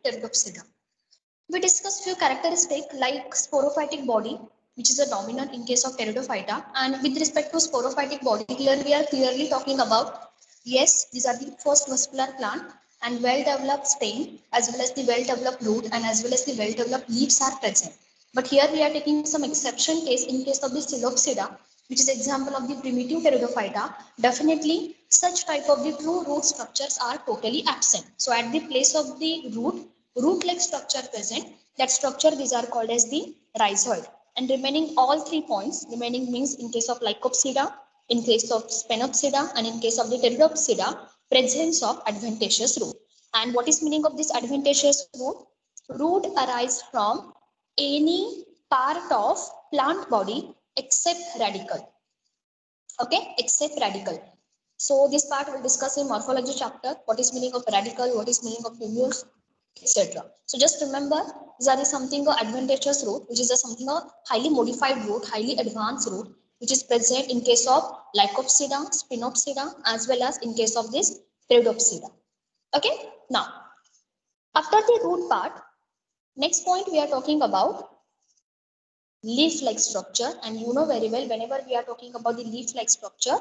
Pteridopsida. We discussed few characteristics like sporophytic body, which is a dominant in case of Pteridophyta. And with respect to sporophytic body, here we are clearly talking about, yes, these are the first vascular plant and well-developed stem as well as the well-developed root and as well as the well-developed leaves are present. But here we are taking some exception case in case of the Psilopsida, which is example of the primitive Pteridophyta. Definitely such type of the true root structures are totally absent. So at the place of the root-like structure present, that structure these are called as the rhizoid. And remaining all 3 points, remaining means in case of Lycopsida, in case of Spenopsida and in case of the Pteridopsida, presence of adventitious root. And what is meaning of this adventitious root? Root arise from any part of plant body except radicle. Okay, except radicle. So this part we'll discuss in morphology chapter. What is meaning of radicle? What is meaning of humus, etc. So just remember, there is something of adventitious root, which is a something of highly modified root, highly advanced root, which is present in case of Lycopsida, Spenopsida, as well as in case of this Pteridopsida. Okay, now after the root part, next point we are talking about leaf-like structure, and you know very well whenever we are talking about the leaf-like structure,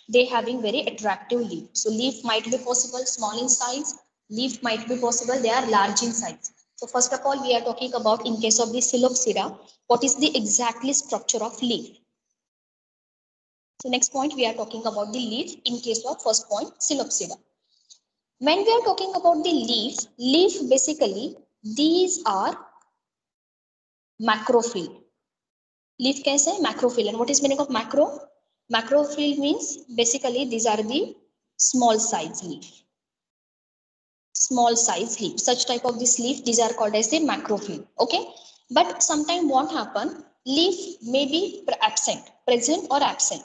they having very attractive leaf. So leaf might be possible small in size, leaf might be possible they are large in size. So first of all, we are talking about in case of the Psilopsida, what is the exactly structure of leaf. So next point we are talking about the leaf in case of first point Psilopsida. When we are talking about the leaf basically these are macrophyll. Leaf कैसे है? Macrophyll. And what is meaning of macro? Macrophyll means basically these are the small size leaf. Small size leaf. Such type of this leaf, these are called as the macrophyll. Okay. But sometimes what happen? Leaf may be absent, present or absent.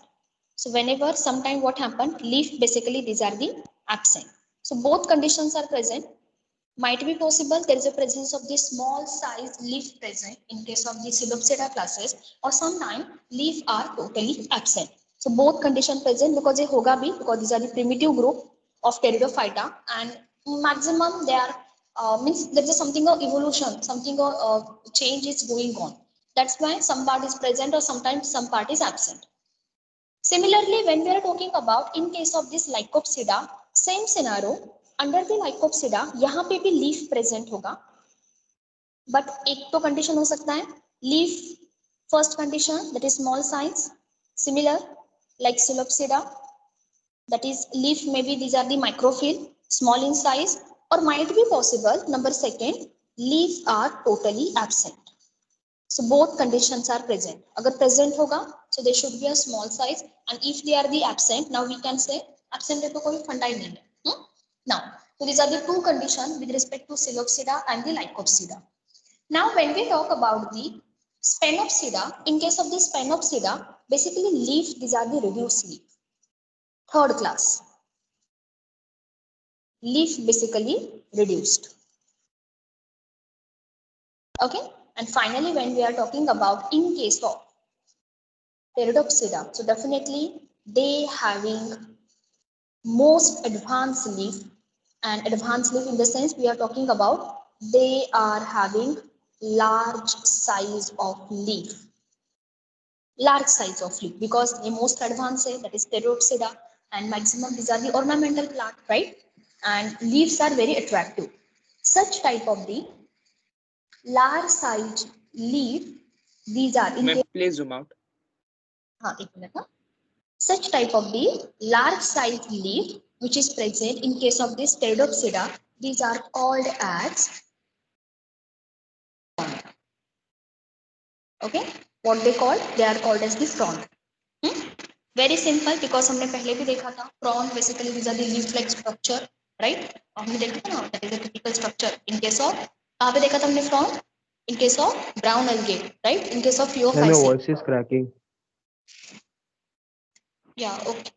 So whenever sometime what happen? Leaf basically these are the absent. So both conditions are present. Might be possible there is a presence of the small size leaf present in case of the Psilopsida classes, or sometimes leaf are totally absent. So both condition present because ये होगा भी because these are the primitive group of Pteridophyta and maximum they are means there is something of evolution, something of change is going on. That's why some part is present or sometimes some part is absent. Similarly, when we are talking about in case of this Lycopsida, same scenario. Under the Lycopsida यहाँ पे भी leaf present होगा, but एक तो condition हो सकता है leaf first condition that is small size, similar like Psilopsida that is leaf maybe these are the macrophyll small in size, or might be possible number second leaves are totally absent. So both conditions are present. अगर present होगा so there should be a small size, and if they are the absent, now we can say absent है तो कोई फंडा ही नहीं है. Now, so these are the two conditions with respect to Psilopsida and the Lycopsida. Now, when we talk about the Spenopsida, in case of the Spenopsida, basically leaf, these are the reduced leaf. Third class. Leaf basically reduced. Okay. And finally, when we are talking about in case of Pteridopsida, so definitely they having most advanced leaf, and advanced leaf in the sense we are talking about they are having large size of leaf, because the most advanced that is Pteridopsida, and maximum these are the ornamental plant, right? And leaves are very attractive. Such type of the large size leaf, these are in May please zoom out. एक minute. Such type of the large size leaf which is present in case of this Pteridopsida, these are called as, okay, what they call, they are called as the frond. Very simple because हमने पहले भी देखा था frond basically these are the leaf like structure, right? हमने देखा था ना, that is a typical structure in case of, कहाँ पे देखा था हमने frond? In case of brown algae, right? In case of Ma'am, your Phaeophyceae. voice is cracking. Yeah, okay.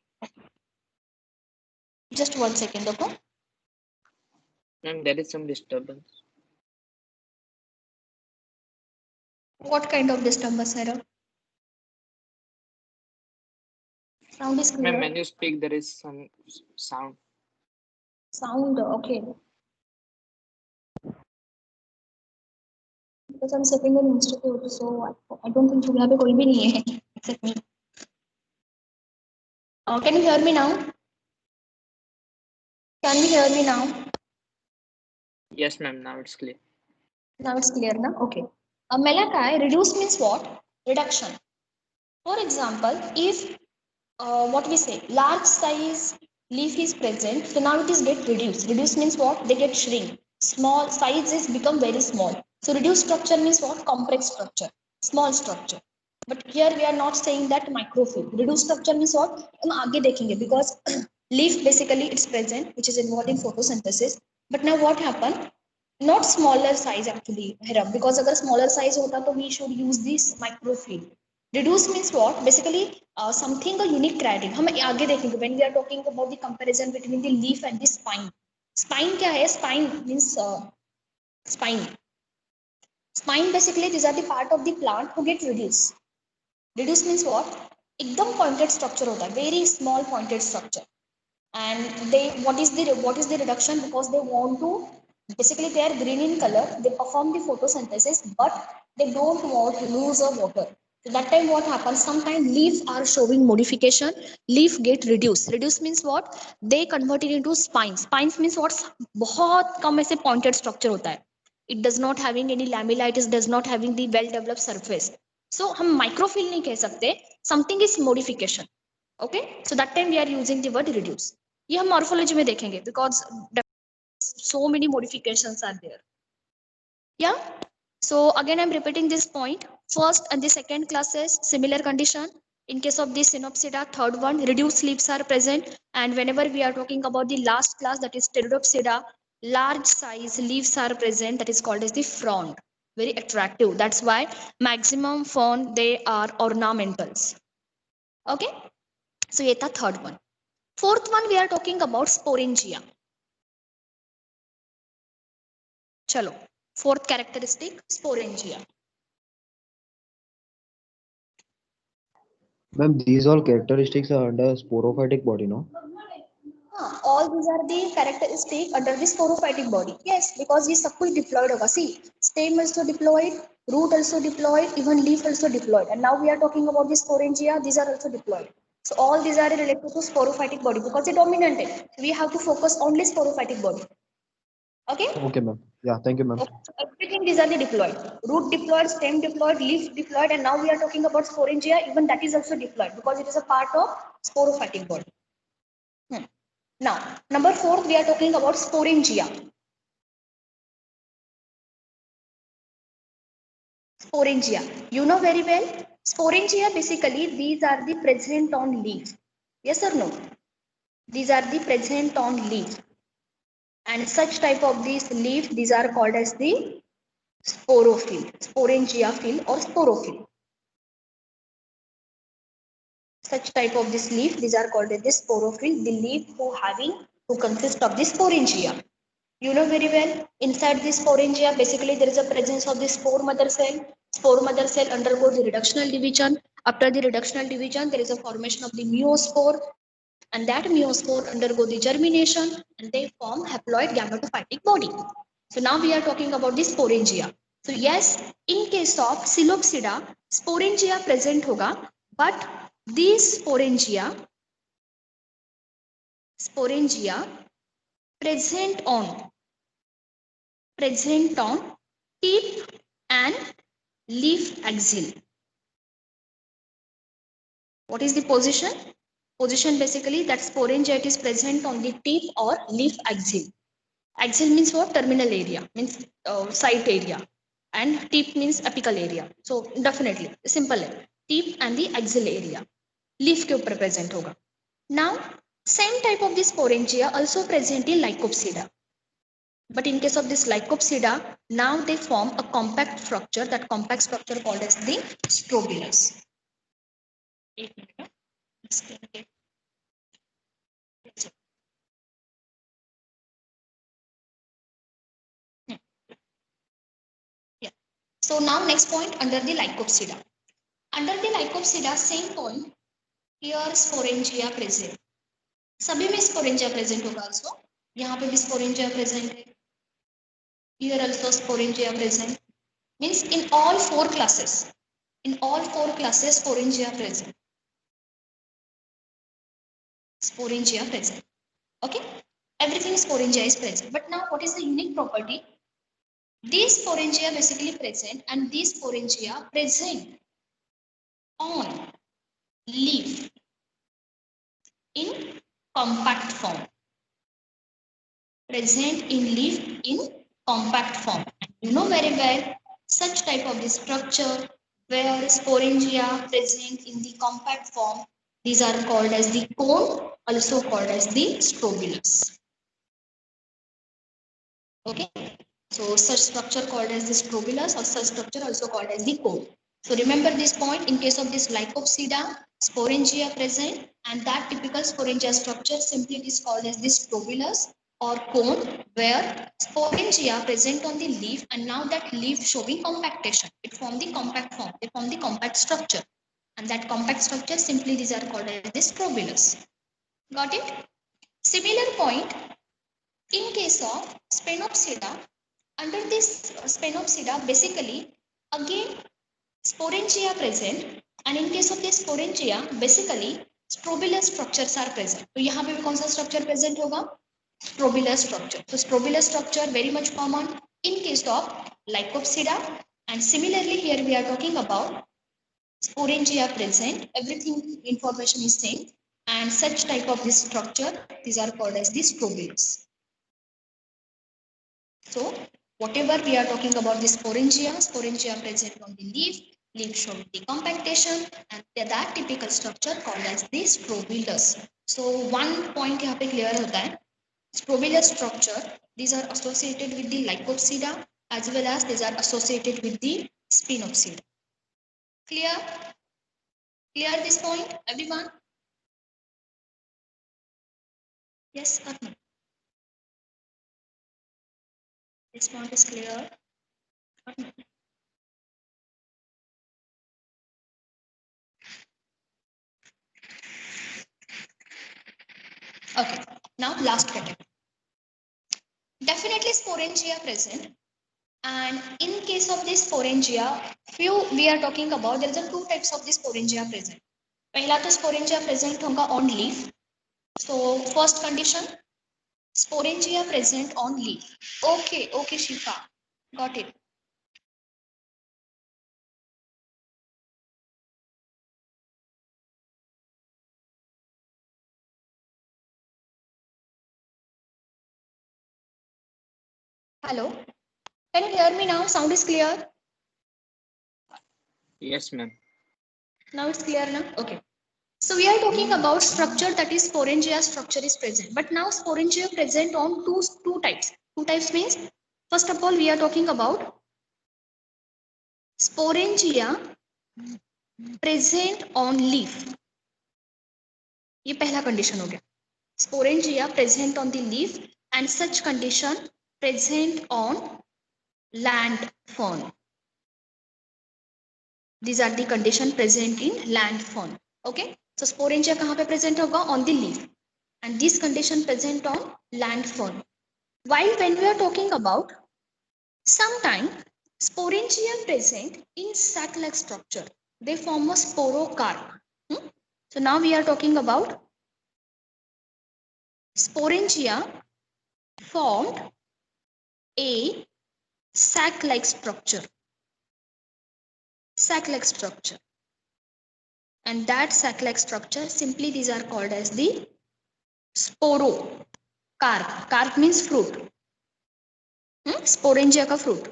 Just 1 second, okay? And there is some disturbance. What kind of disturbance, Sarah? Sound is clear. Ma'am, when you speak, there is some sound. Sound, okay. because I'm sitting in institute, so I don't think यहाँ पे कोई भी नहीं है except me. Can you hear me now? Can you hear me now? Yes, ma'am. Now it's clear. Now it's clear, na? Okay. Malachi, reduce means what? Reduction. For example, if what we say, large size leaf is present, so now it is get reduced. Reduce means what? They get shrink. Small size is become very small. So reduced structure means what? Complex structure, small structure. But here we are not saying that microfill. Reduced structure means what? हम आगे देखेंगे because leaf basically it's present, which is involved in photosynthesis. But now what happened? Not smaller size actually, Hiram, because अगर smaller size होता तो we should use this microfill. Reduce means what? Basically something a unique criteria. हम आगे देखेंगे when we are talking about the comparison between the leaf and the spine. Spine क्या है? Spine means spine. Spine basically these are the part of the plant who get reduced. Reduce means what? एकदम pointed structure होता है, very small pointed structure. And they what is the reduction? Because they want to basically they are green in color, they perform the photosynthesis, but they don't want to lose a water. So that time what happens? Sometimes leaves are showing modification, leaf get reduced. Reduce means what? They convert it into spines. Spines means what? बहुत कम ऐसे pointed structure होता है. It does not having any lamella, it is does not having the well developed surface. So हम microfill नहीं कह सकते, something is modification. Okay, so that time we are using the word reduce. ये हम morphology में देखेंगे because so many modifications are there. Yeah, so again I'm repeating this point. First and the second classes similar condition. In case of the Synopsida, third one, reduced leaves are present. And whenever we are talking about the last class, that is Pteridopsida, large size leaves are present. That is called as the frond. Very attractive. That's why maximum frond they are ornamentals. Okay, so ये था third one. Fourth one, we are talking about sporangia. Chalo, fourth characteristic, sporangia. Ma'am, these all characteristics are under sporophytic body, no? All these are the characteristics under the sporophytic body. Yes, because ये सब कुछ diploid होगा. See, stem also diploid, root also diploid, even leaf also diploid. And now we are talking about the sporangia. These are also diploid. So all these are related to sporophytic body because they dominant it. We have to focus only sporophytic body. Okay. Okay, ma'am. Yeah, thank you, ma'am. Okay. So everything these are the diploid. Root diploid, stem diploid, leaf diploid, and now we are talking about sporangia. Even that is also diploid because it is a part of sporophytic body. Now, number 4, we are talking about sporangia. Sporangia, you know very well. Sporangia basically these are the present on leaf. Yes or no? These are the present on leaf. And such type of these leaf, these are called as the sporophyll, sporangia phyll or sporophyll. Such type of this leaf, these are called as the sporophyll, the leaf who consist of the sporangia. You know very well, inside this sporangia, basically there is a presence of the spore mother cell. Spore mother cell undergoes the reductional division. After the reductional division, there is a formation of the meiospore, and that meiospore undergo the germination, and they form haploid gametophytic body. So now we are talking about the sporangia. So yes, in case of Psilopsida, sporangia present hoga, but these sporangia present on tip and leaf axil. What is the position? Position basically that sporangia is present on the tip or leaf axil. Axil means what? Terminal area, means site area, and tip means apical area. So definitely simple है. Tip and the axil area. Leaf के ऊपर present होगा. Now same type of the sporangia also present in Lycopsida. But in case of this Lycopsida, now they form a compact structure. That compact structure called as the strobilus. Yeah. So now next point under the Lycopsida. Under the Lycopsida, same point. Here sporangia present. सभी में sporangia present होगा also. यहाँ पे भी sporangia present है. Here also sporangia present. Means in all four classes. In all four classes, sporangia present. Sporangia present. Okay. Everything sporangia is present. But now what is the unique property? These sporangia basically present and these sporangia present on leaf in compact form. Present in leaf in compact form. You know very well such type of the structure where sporangia present in the compact form. These are called as the cone, also called as the strobilus. Okay. So such structure called as the strobilus or such structure also called as the cone. So remember this point in case of this Lycopsida, sporangia present and that typical sporangia structure simply it is called as the strobilus or cone where sporangia present on the leaf and now that leaf showing compactation. It form the compact form, they form the compact structure and that compact structure simply these are called as the strobilus. Got it? Similar point in case of Spenopsida, under this Spenopsida, basically, again, sporangia present, and in case of this sporangia, basically, strobilus structures are present. तो यहाँ पे भी कौन सा structure present होगा? Strobilus structure. So strobilus structure very much common in case of Lycopsida, and similarly here we are talking about sporangia present. Everything information is same, and such type of this structure, these are called as the strobilus. So whatever we are talking about the sporangia present on the leaf showing the compactation and that typical structure called as the strobilus. So one point यहाँ पे clear होता है. Strobilus structure, these are associated with the Lycopsida as well as these are associated with the Spinopsida. Clear? Clear this point, everyone? Yes or no? This point is clear or no? Okay, now last category. Definitely sporangia present. And in case of this sporangia, few we are talking about, there are two types of this sporangia present. पहला तो sporangia present होगा on leaf. So first condition, sporangia present on leaf. Okay, okay, Shifa, got it. Hello, can you hear me now? Sound is clear? Yes, ma'am. Now it's clear now? Okay. So we are talking about structure that is sporangia structure is present. But now sporangia present on two types. Two types means, first of all, we are talking about sporangia present on leaf. ये पहला condition हो गया. Sporangia present on the leaf and such condition present on land fern. These are the condition present in land fern. Okay. So sporangia कहाँ पे present होगा? On the leaf. And this condition present on land fern. While when we are talking about sometime sporangia present in sac-like structure, they form a sporocarp. So now we are talking about sporangia formed a sac-like structure. Sac-like structure. And that sac-like structure, simply these are called as the sporocarp. Carp means fruit. Sporangia ka fruit.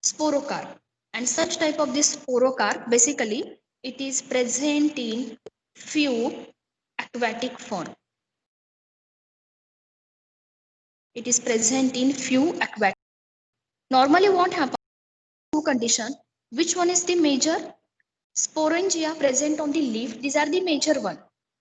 Sporocarp. And such type of this sporocarp, basically, it is present in few aquatic fauna. It is present in few aquatic. Normally what happens? Two condition. Which one is the major? Sporangia present on the leaf. These are the major one.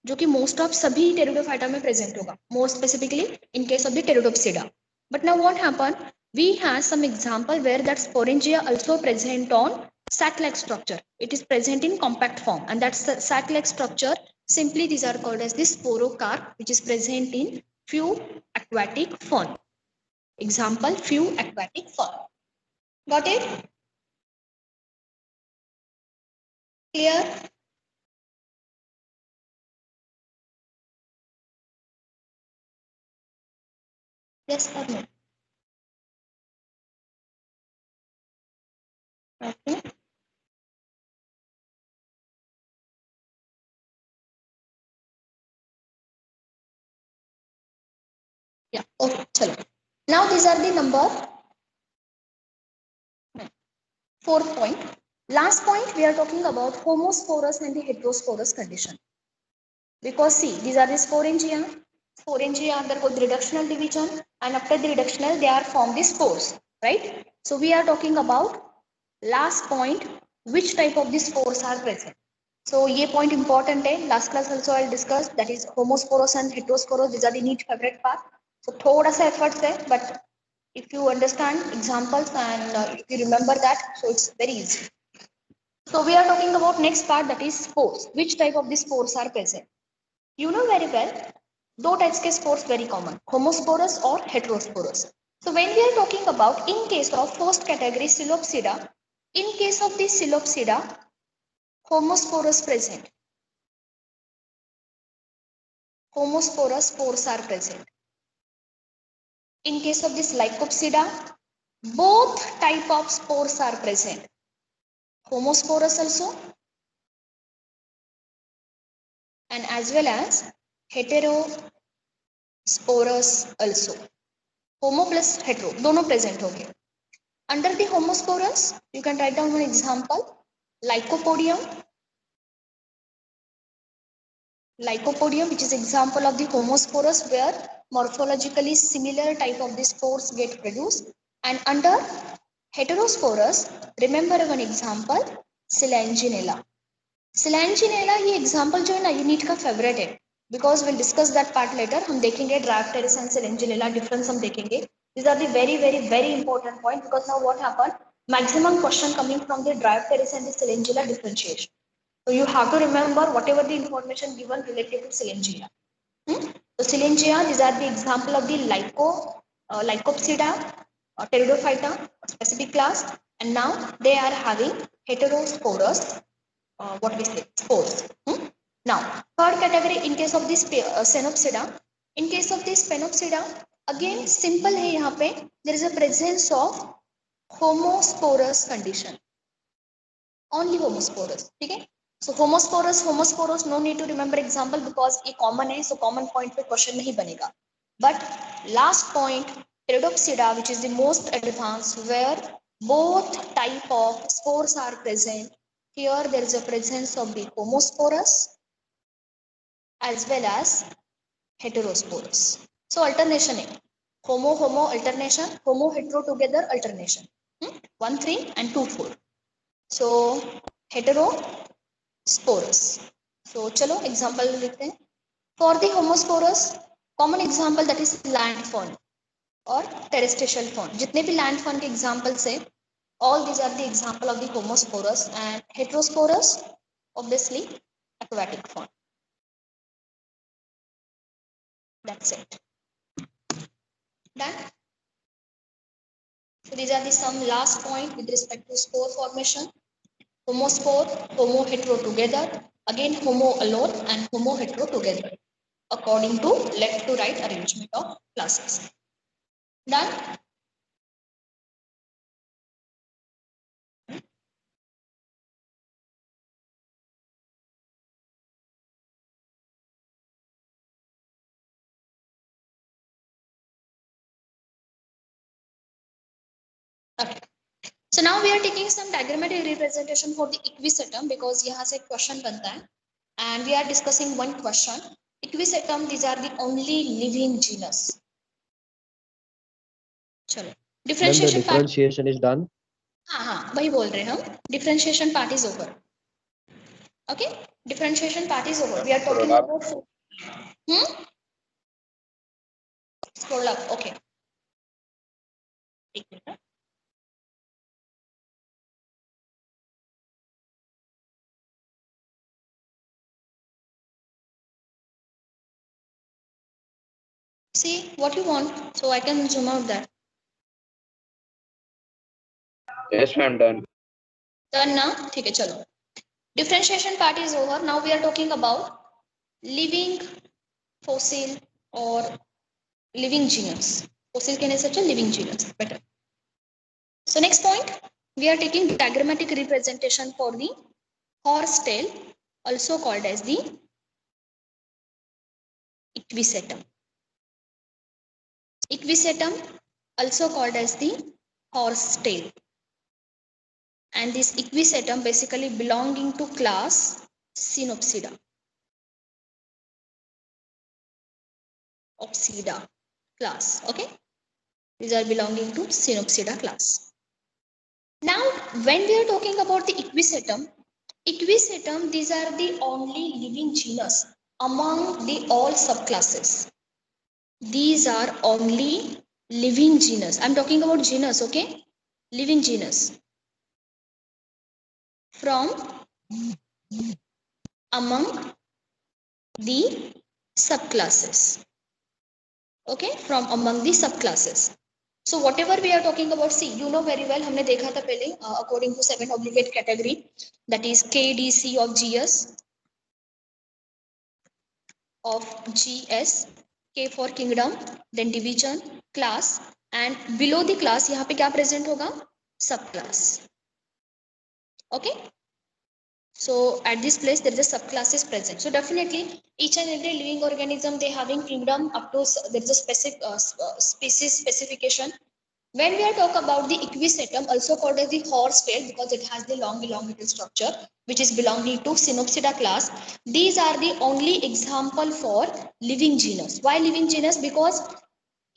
जो कि most of सभी pteridophyta में present होगा. More specifically in case of the Pteridopsida. But now what happened? We have some example where that sporangia also present on sac-like structure. It is present in compact form, and that sac-like structure simply these are called as the sporocarp, which is present in few aquatic fauna. Example, few aquatic fauna. Got it? Clear? Yes or no? Okay. Yeah. Okay. Chalo. Now these are the number 4 point. Last point we are talking about homosporous and the heterosporous condition. Because see, these are the sporangia. Sporangia undergo the reductional division, and after the reductional, they are formed the spores, right? So we are talking about last point, which type of the spores are present. So ये point important है. Last class also I'll discuss, that is homosporous and heterosporous. These are the neat favorite part. So थोड़ा सा efforts है, but if you understand examples and if you remember that, so it's very easy. So we are talking about next part, that is spores. Which type of the spores are present? You know very well, दो types के spores very common, homosporous or heterosporous. So when we are talking about in case of first category Psilopsida, in case of the Psilopsida, homosporous present. Homosporous spores are present. In case of this Lycopsida, both type of spores are present. Homosporous also and as well as heterosporous also. Homo plus hetero दोनों present होंगे. Under the homosporous, you can write down one example. Lycopodium. Lycopodium, which is example of the homosporous, where morphologically similar type of the spores get produced. And under heterosporous, remember one example, Silanginella. Silanginella ये example जो है ना ये NEET का favorite है, because we'll discuss that part later. हम देखेंगे Dryopteris and Silanginella difference हम देखेंगे. These are the very important point, because now what happened? Maximum question coming from the Dryopteris and the Silangella differentiation. So you have to remember whatever the information given related to Silangella. So Silangella, these are the example of the Lycopsida, Pteridophyta, specific class, and now they are having heterosporous what we say spores. Now third category in case of this Phenopsida. In case of this Phenopsida, again simple है यहाँ पे, there is a presence of homosporous condition. Only homosporous, ठीक है? So homosporous, no need to remember example because ये common है, so common point पे question नहीं बनेगा. But last point, Pteridopsida, which is the most advanced, where both type of spores are present. Here there is a presence of the homosporous as well as heterosporous. So alternation है. Homo alternation, homo hetero together alternation. 1 3 and 2 4. So heterosporous. So चलो example लिखते हैं. For the homosporous, common example that is land fawn or terrestrial fawn. जितने भी land fawn के examples है, all these are the example of the homosporous, and heterosporous obviously aquatic fawn. That's it. Done. So these are the some last point with respect to spore formation. Homospore, homo hetero together, again homo alone and homo hetero together, according to left to right arrangement of classes. Done. Okay. So now we are taking some diagrammatic representation for the equisetum, because यहाँ से question बनता है, and we are discussing one question. Equisetum, these are the only living genus. चलो Then the differentiation part. differentiation is done. हाँ वही बोल रहे हैं हम. Differentiation part is over. Okay, differentiation part is over. We are talking about scroll up. Okay. एक minute. See what you want, so I can zoom out that. Yes, ma'am, done. Done ना? ठीक है चलो. Differentiation part is over. Now we are talking about living fossil or living genus. Fossil कहने से अच्छा living genus better. So next point, we are taking diagrammatic representation for the horsetail, also called as the equisetum. Equisetum, also called as the horsetail. And this equisetum basically belonging to class Synopsida. Opsida class, okay? These are belonging to Synopsida class. Now, when we are talking about the equisetum, these are the only living genus among the all subclasses. These are only living genus. I'm talking about genus, okay? Living genus. From among the subclasses. Okay? From among the subclasses. So whatever we are talking about, see, you know very well, हमने देखा था पहले, according to 7 obligate category, that is KDC of GS, of GS, K for kingdom, then division, class, and below the class यहाँ पे क्या present होगा? Subclass. Okay? So at this place there is a subclass is present. So definitely each and every living organism, they having kingdom up to there is a specific species specification. When we are talk about the equisetum, also called as the horsetail, because it has the long elongated structure, which is belonging to Synopsida class. These are the only example for living genus. Why living genus? Because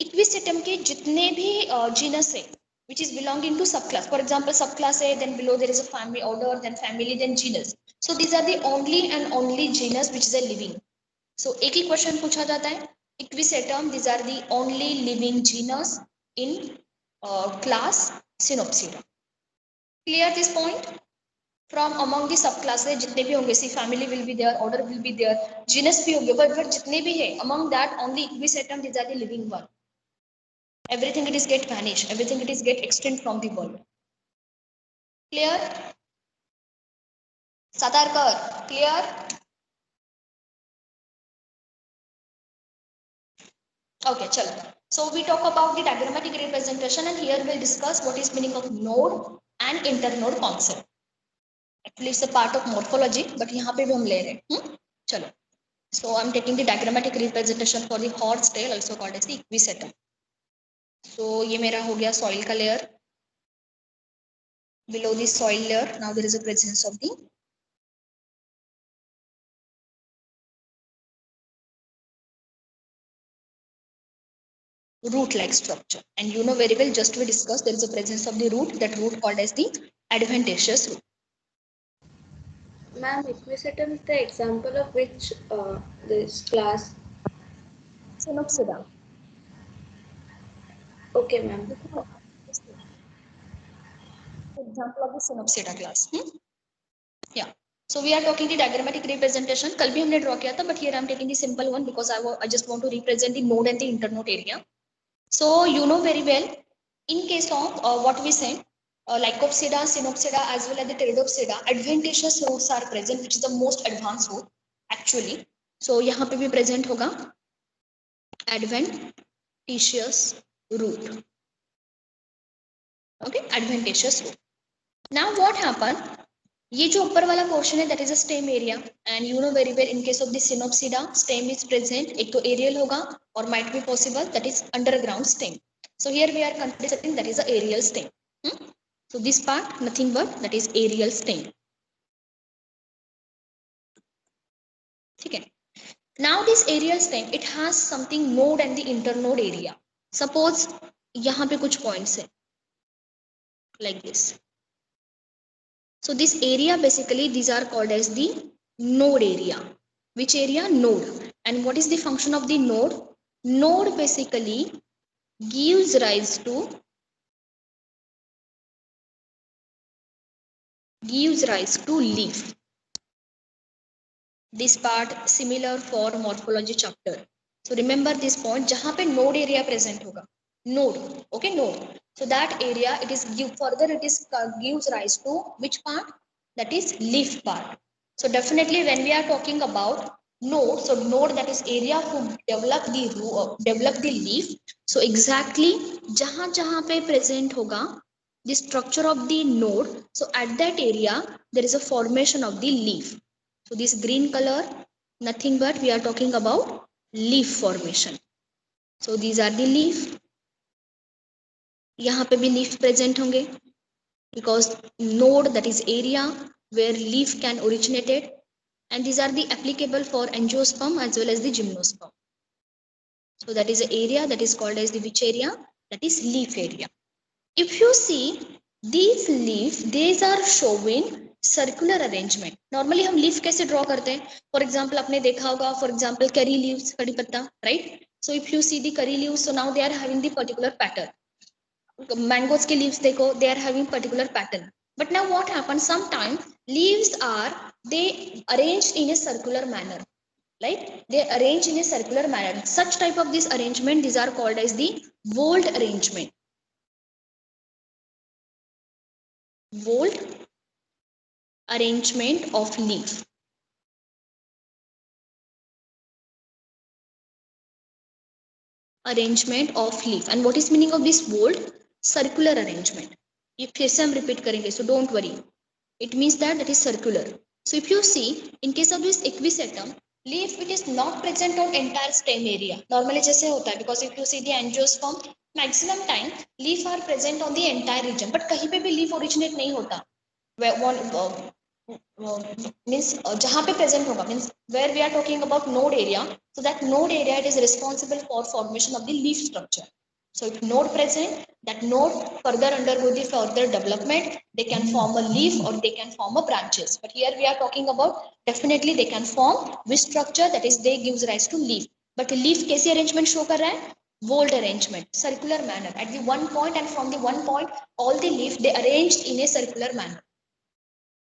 equisetum के जितने भी genus है, which is belonging to subclass. For example, subclass A, then below there is a family order, then family, then genus. So these are the only and only genus which is a living. So एक ही question पूछा जाता है. Equisetum, these are the only living genus in class Synopsida. Clear this point? From among the subclasses जितने भी होंगे, see family will be there, order will be there, genus भी होंगे, but जितने भी है, among that only equisetum, these are the living one. Everything it is get vanished, everything it is get extinct from the world. Clear? Satarkar, clear? Okay, chalo. So we talk about the diagrammatic representation, and here we'll discuss what is meaning of node and internode concept. Actually, it's a part of morphology, but यहाँ पे भी हम ले रहे हैं. चलो. So I'm taking the diagrammatic representation for the horsetail, also called as the equisetum. So ये मेरा हो गया soil का layer. Below the soil layer, now there is a presence of the root-like structure, and you know very well, just we discussed, there is a presence of the root, that root called as the adventitious root. Ma'am, equisetum is the example of which this class? Synopsida. Okay, ma'am. Example of the Synopsida class. Yeah. So we are talking the diagrammatic representation. कल भी हमने draw किया था, but here I am taking the simple one because I just want to represent the node and the internode area. So you know very well, in case of what we say, Lycopsida, Synopsida, as well as the Pteridopsida, adventitious roots are present, which is the most advanced root actually. So यहाँ पे भी present होगा adventitious root. Okay, adventitious root. Now what happened? ये जो ऊपर वाला portion है, that is a stem area, and you know very well, in case of the Synopsida, stem is present. एक तो aerial होगा, or might be possible that is underground stem. So here we are considering that is a aerial stem. So this part nothing but that is aerial stem. ठीक है. Now this aerial stem, it has something node and the internode area. Suppose यहाँ पे कुछ points है, like this. So this area basically, these are called as the node area. Which area? Node. And what is the function of the node? Node basically gives rise to leaf. This part similar for morphology chapter. So remember this point, जहाँ पे node area present होगा, node. Okay, node. So that area it is gives rise to which part? That is leaf part. So definitely when we are talking about node, so node that is area to develop the leaf. So exactly जहाँ जहाँ पे present होगा the structure of the node. So at that area there is a formation of the leaf. So this green color, nothing but we are talking about leaf formation. So these are the leaf. यहाँ पे भी leaf present होंगे because node that is area where leaf can originate, and these are the applicable for angiosperm as well as the gymnosperm. So that is the area that is called as the which area? That is leaf area. If you see these leaf, these are showing circular arrangement. Normally हम leaf कैसे draw करते हैं? For example आपने देखा होगा, for example curry leaves, कड़ी पत्ता, right? So if you see the curry leaves, so now they are having the particular pattern. Mangoes के leaves देखो, they are having particular pattern. But now what happens? Sometimes leaves are they arranged in a circular manner. Right? They arrange in a circular manner. Such type of this arrangement, these are called as the whorled arrangement. Whorled arrangement of leaf. Arrangement of leaf. And what is meaning of this whorled? Circular arrangement. ये फिर से हम repeat करेंगे, so don't worry. It means that is circular. So if you see, in case of this equisetum, leaf it is not present on entire stem area. Normally जैसे होता है, because if you see the angiosperm, maximum time leaf are present on the entire region. But कहीं पे भी leaf originate नहीं होता. Where one means जहाँ पे present होगा means where we are talking about node area. So that node area it is responsible for formation of the leaf structure. So if node present, that node further undergo the further development, they can form a leaf or they can form a branches. But here we are talking about definitely they can form which structure, that is they gives rise to leaf. But leaf कैसी arrangement show कर रहा है? Whorled arrangement, circular manner. At the one point and from the one point, all the leaf they arranged in a circular manner.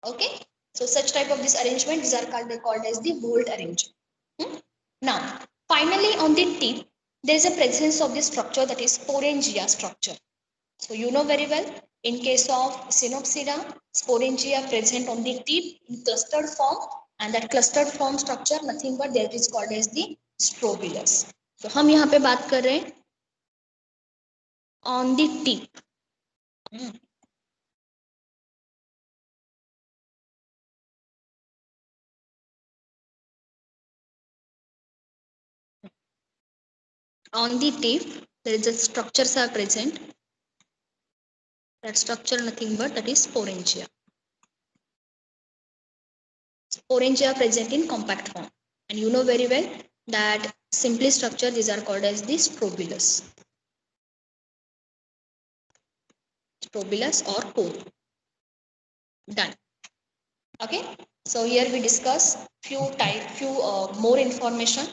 Okay, so such type of this arrangement, these are called as the whorled arrangement. Now, finally on the tip, there is a presence of the structure that is sporangia structure. So you know very well, in case of Synopsida, sporangia present on the tip in clustered form, and that clustered form structure nothing but that is called as the strobilus. So हम यहाँ पे बात कर रहे हैं on the tip. On the tip, there is a structures are present. That structure nothing but that is sporangia. Sporangia present in compact form, and you know very well that simply structure these are called as the strobilus. Strobilus or cone. Done. Okay. So here we discuss few more information.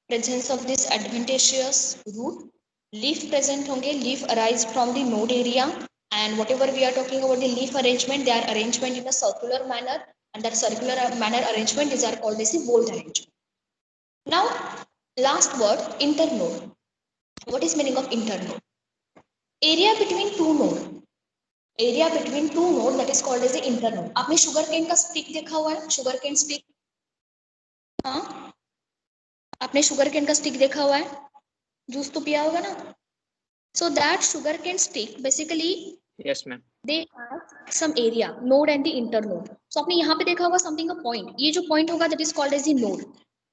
Presence of this adventitious root. Leaf present होंगे. Leaf arise from the node area, and whatever we are talking about the leaf arrangement, they are arrangement in a circular manner, and that circular manner arrangement is are called as the whorled arrangement. Now, last word, internode. What is meaning of internode? Area between two node. Area between two node that is called as the internode. आपने sugar cane का stick देखा हुआ है? Sugar cane stick. हाँ? आपने sugar cane का stick देखा हुआ है? जूस तो पिया होगा ना? So that sugar cane stick basically. Yes, ma'am. They have some area, node and the internode. So आपने यहाँ पे देखा होगा something a point. ये जो point होगा that is called as the node.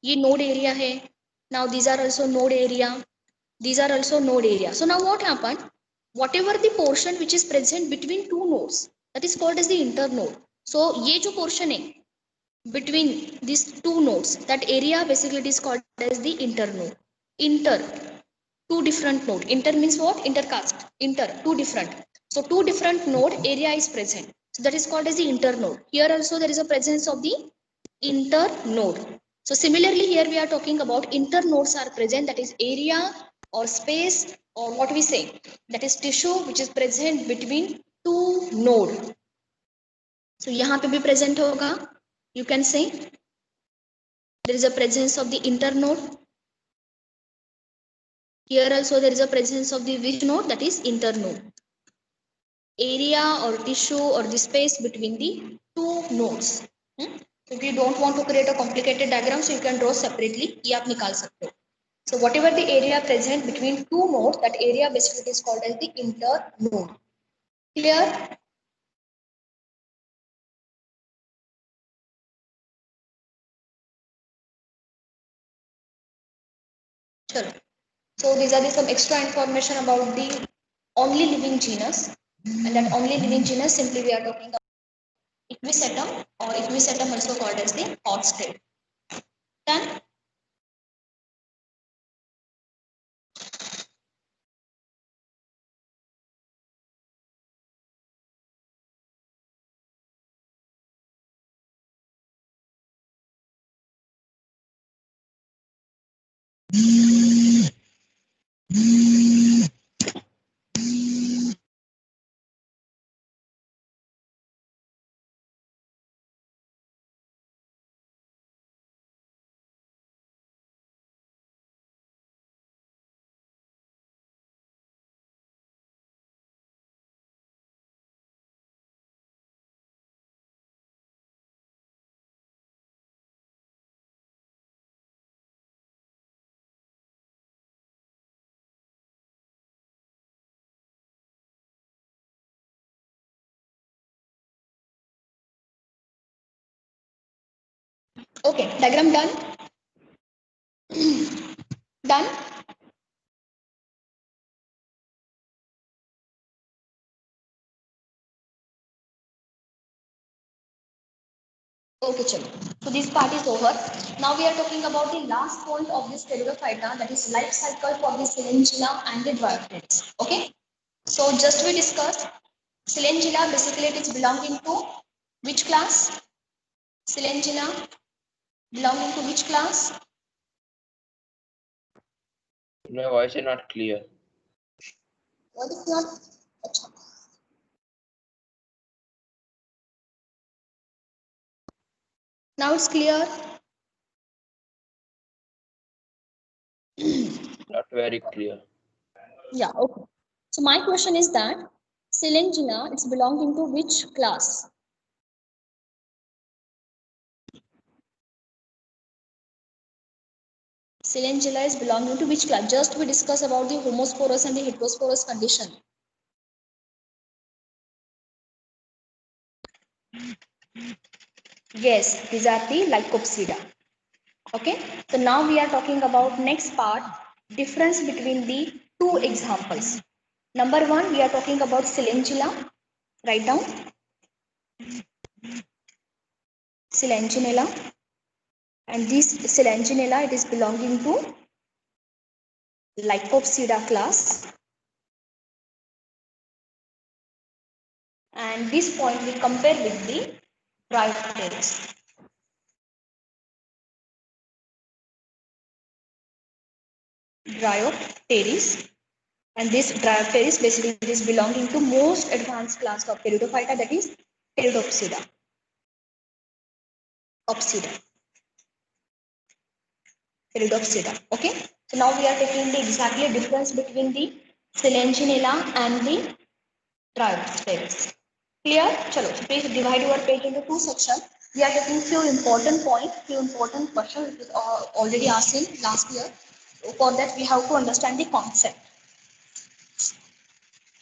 ये node area है. Now these are also node area. These are also node area. So now what happened? Whatever the portion which is present between two nodes, that is called as the internode. So ये जो portion है between these two nodes, that area basically it is called as the internode. Inter, two different node. Inter means what? Intercast. Inter, two different. So two different node area is present. So that is called as the internode. Here also there is a presence of the internode. So similarly here we are talking about internodes are present, that is area or space or what we say, that is tissue which is present between two node. So यहाँ पे भी present होगा. You can say there is a presence of the internode. Here also there is a presence of the which node, that is internode. Area or tissue or the space between the two nodes. If you don't want to create a complicated diagram, so you can draw separately. ये आप निकाल सकते हो. So whatever the area present between two nodes, that area basically is called as the internode. Clear? Sure. So these are some extra information about the only living genus, and that only living genus simply we are talking about Equisetum, or Equisetum also called as the hot state. Done? Okay, diagram done. Done. Okay, chalo. So this part is over. Now we are talking about the last point of this Pteridophyta, that is life cycle for the Silengilla and the Dryopteris. Okay. So just we discussed Silengilla, basically it is belonging to which class? Silengilla belonging to which class? My voice is not clear. What is not? Achha. Now it's clear. Not very clear. Yeah, okay. So my question is that Silengilla, it's belonging to which class? Silengilla is belonging to which class? Just we discuss about the homosporous and the heterosporous condition. Yes, these are the Lycopsida. Okay, so now we are talking about next part, difference between the two examples. Number one, we are talking about Silengilla. Write down. Silenginella. And this Silenginella, it is belonging to Lycopsida class. And this point we compare with the Dryopteris. Dryopteris. And this Dryopteris basically is belonging to most advanced class of Pteridophyta, that is Pteridopsida. Pteridopsida. Okay. So now we are taking the exactly difference between the Silenginella and the Dryopteris. Clear? Chalo. So please divide your page into two sections. We are taking few important points, few important questions which is already asked in last year. For that, we have to understand the concept.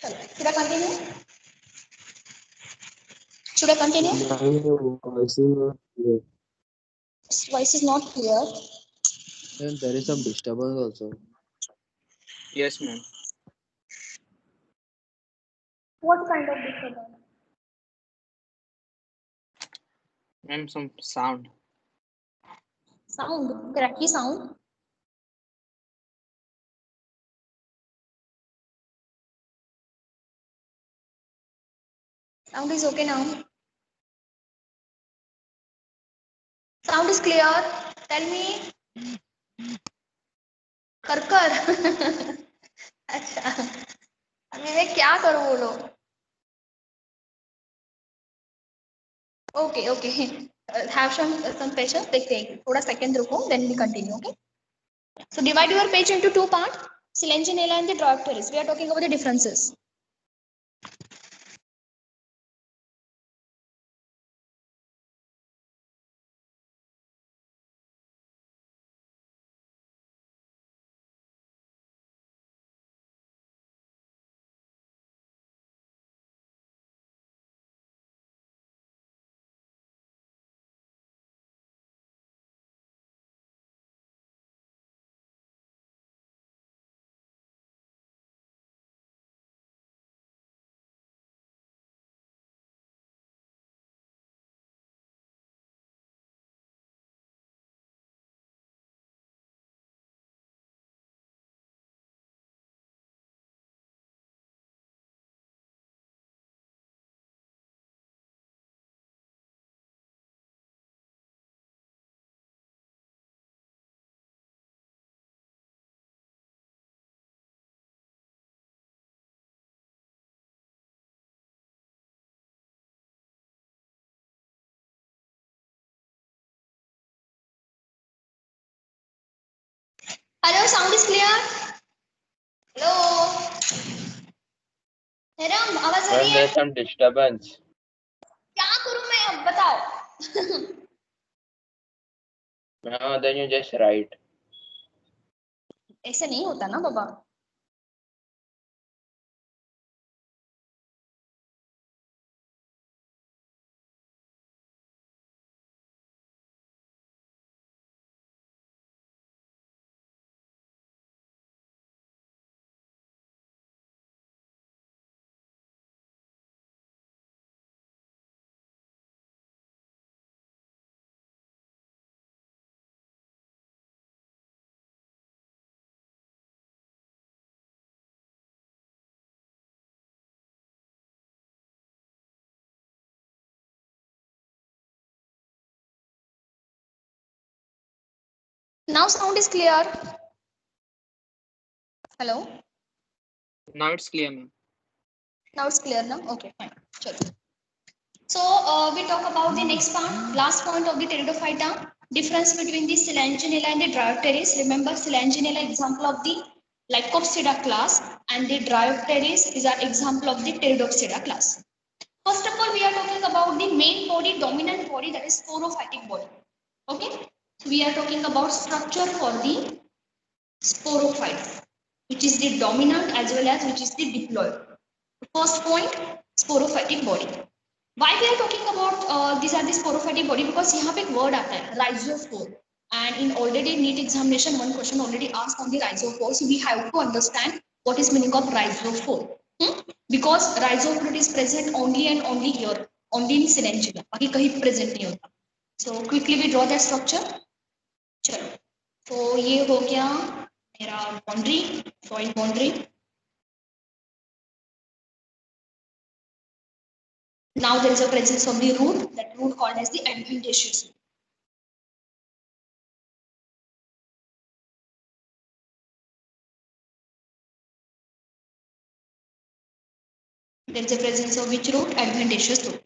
Chalo. Should I continue? Should I continue? Voice is not clear. And there is some disturbance also. Yes, ma'am. What kind of disturbance? Ma'am, some sound. Sound. Cracky sound. Sound is okay now. Sound is clear. Tell me. कर अच्छा अभी मैं क्या करूँ बोलो. Okay, okay. Have some patience. देखते हैं. थोड़ा second रुको. Then we continue. Okay. So divide your page into two parts. Selaginella and the Dryopteris. We are talking about the differences. Hello, sound is clear? Hello. Heram, आवाज आ रही Ma'am, है? there's some disturbance. क्या करूं मैं अब बताओ? No, then you just write. ऐसे नहीं होता ना बाबा. Now sound is clear. Hello. Now it's clear, ma'am. Now it's clear now. Okay, fine. Chalo. So we talk about the next part, last point of the Pteridophyta. Difference between the Selaginella and the Dryopteris. Remember, Selaginella example of the Lycopsida class, and the Dryopteris is an example of the Pteridopsida class. First of all, we are talking about the main body, dominant body, that is sporophytic body. Okay, so we are talking about structure for the sporophyte, which is the dominant as well as which is the diploid. First point, sporophytic body. Why we are talking about these are the sporophytic body? Because यहाँ पे एक word आता है rhizophore, and in already NEET examination one question already asked on the rhizophore, so we have to understand what is meaning of rhizophore. Because rhizophore is present only and only here, only in Selaginella, बाकी कहीं present नहीं होता. So quickly we draw that structure. चलो, तो ये हो गया मेरा boundary, soil boundary. Now there is a presence of the root, that root called as the adventitious root. There is a presence of which root? Adventitious root.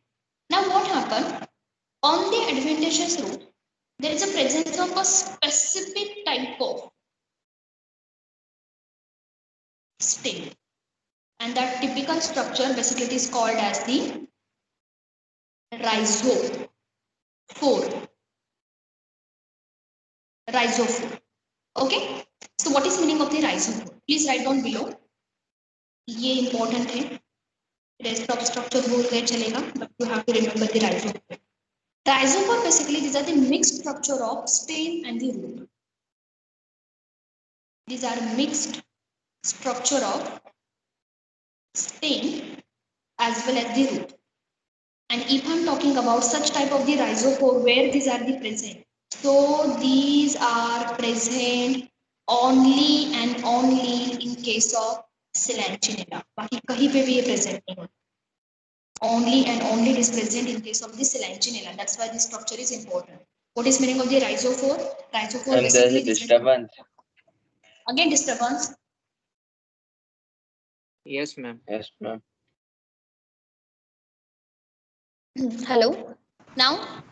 Now what happened? On the adventitious root, there is a presence of a specific type of stem. And that typical structure basically is called as the rhizophore. Rhizophore. Okay? So what is meaning of the rhizophore? Please write down below. ये important है. Rest of structure भूल गए चलेगा, but you have to remember the rhizophore. Rhizophore basically these are the mixed structure of stem and the root. These are mixed structure of stem as well as the root. And if I'm talking about such type of the rhizophore where these are the present, so these are present only and only in case of Selaginella. बाकी कहीं पे भी ये present नहीं होता. Only and only it is present in case of the Selaginella. That's why this structure is important. What is meaning of the rhizophore? Rhizophore And there's basically a disturbance. again disturbance. Yes, ma'am. Yes, ma'am. Hello. Now.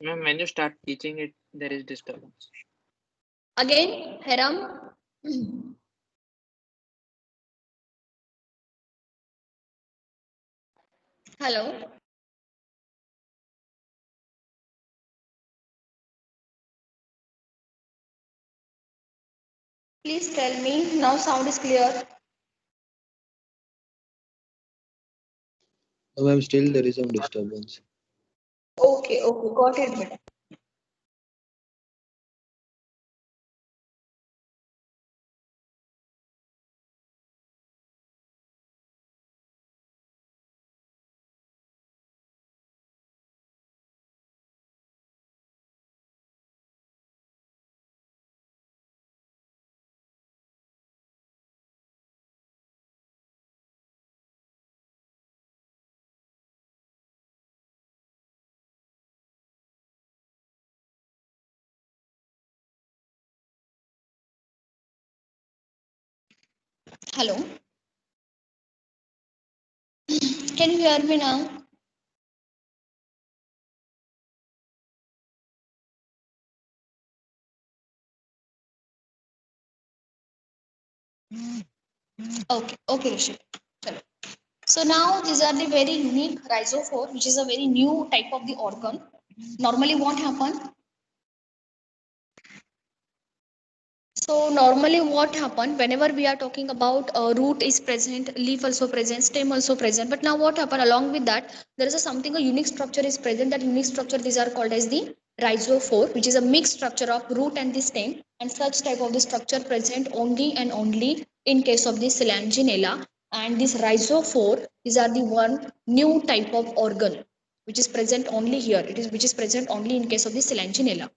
Ma'am, when you start teaching it, there is disturbance. Again, Hiram. Hello. Please tell me now sound is clear. No, ma'am, still there is some disturbance. Okay, okay, got it. Beta. Hello. Can you hear me now? Okay, okay, Rishi. Chalo. So now these are the very unique rhizophore, which is a very new type of the organ. Normally, what happen? So normally what happen whenever we are talking about root is present, leaf also present, stem also present. But now what happen along with that, there is a something a unique structure is present. That unique structure these are called as the rhizophore, which is a mixed structure of root and the stem. And such type of the structure present only and only in case of the Solanginella. And this rhizophore, these are the one new type of organ which is present only here. It is which is present only in case of the Solanginella.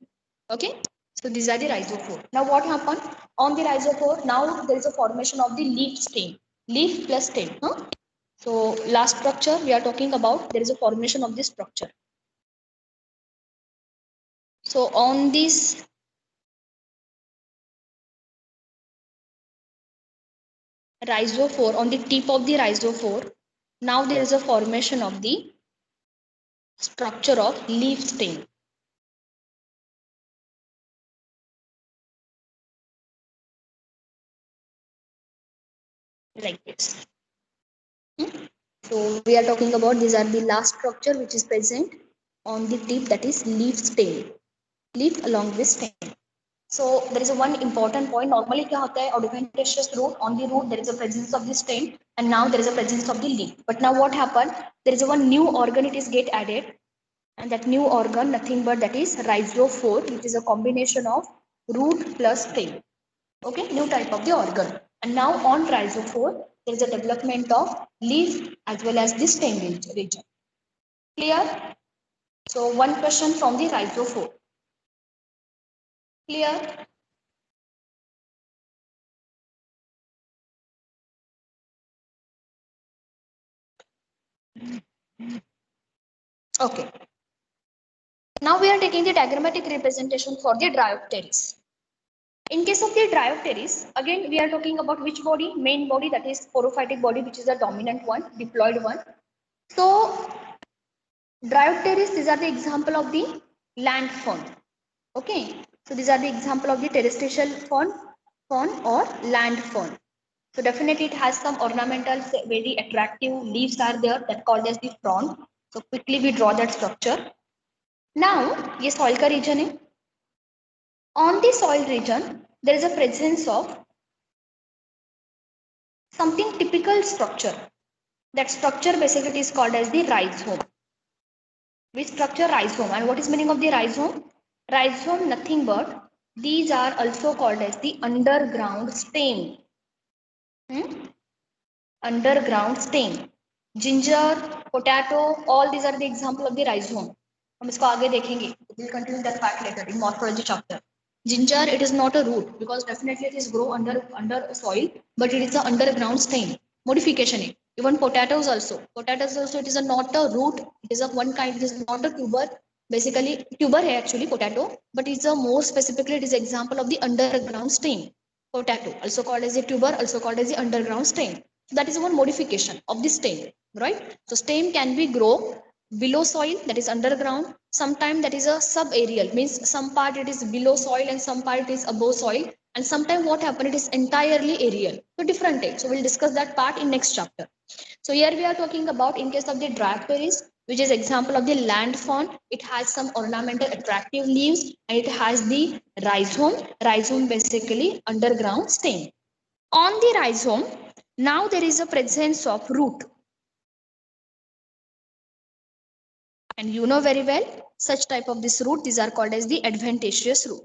Okay. So these are the rhizophore. Now what happened on the rhizophore? Now there is a formation of the leaf stem, leaf plus stem. Huh? So last structure we are talking about, there is a formation of this structure. So on this rhizophore, on the tip of the rhizophore, now there is a formation of the structure of leaf stem. Like this. So we are talking about these are the last structure which is present on the tip, that is leaf stem, leaf along with stem. So there is a one important point. Normally क्या होता है adventitious root, on the root there is a presence of the stem and now there is a presence of the leaf. But now what happened? There is a one new organ it is get added, and that new organ nothing but that is rhizophore, which is a combination of root plus stem. Okay, new type of the organ. And now on rhizophore there is a development of leaf as well as the stem region. Clear? So one question from the rhizophore. Clear? Okay. Now we are taking the diagrammatic representation for the Dryopteris. In case of the Dryopteris, again we are talking about which body? Main body, that is sporophytic body, which is the dominant one, diploid one. So Dryopteris, these are the example of the land fern. Okay, so these are the example of the terrestrial fern or land fern. So definitely it has some ornamental, very attractive leaves are there that called as the frond. So quickly we draw that structure. Now ये soil का region है. On the soil region, there is a presence of something typical structure. That structure basically is called as the rhizome. Which structure? Rhizome. And what is meaning of the rhizome? Rhizome nothing but these are also called as the underground stem. Underground stem. Ginger, potato, all these are the example of the rhizome. हम इसको आगे देखेंगे. We'll continue that part later in morphology chapter. Ginger, it is not a root because definitely it is grow under soil, but it is an underground stem. Modification है. Even potatoes also. Potatoes also it is a not a root. It is a one kind. It is not a tuber. Basically tuber है actually potato, but it's a more specifically it is example of the underground stem. Potato also called as a tuber, also called as the underground stem. So that is one modification of the stem, right? So stem can be grow below soil, that is underground. Sometimes that is a subaerial, means some part it is below soil and some part it is above soil. And sometimes what happen, it is entirely aerial. So different types. So we'll discuss that part in next chapter. So here we are talking about in case of the Dryopteris, which is example of the land fawn. It has some ornamental attractive leaves and it has the rhizome. Rhizome basically underground stem. On the rhizome, now there is a presence of root. And you know very well, such type of this root, these are called as the adventitious root.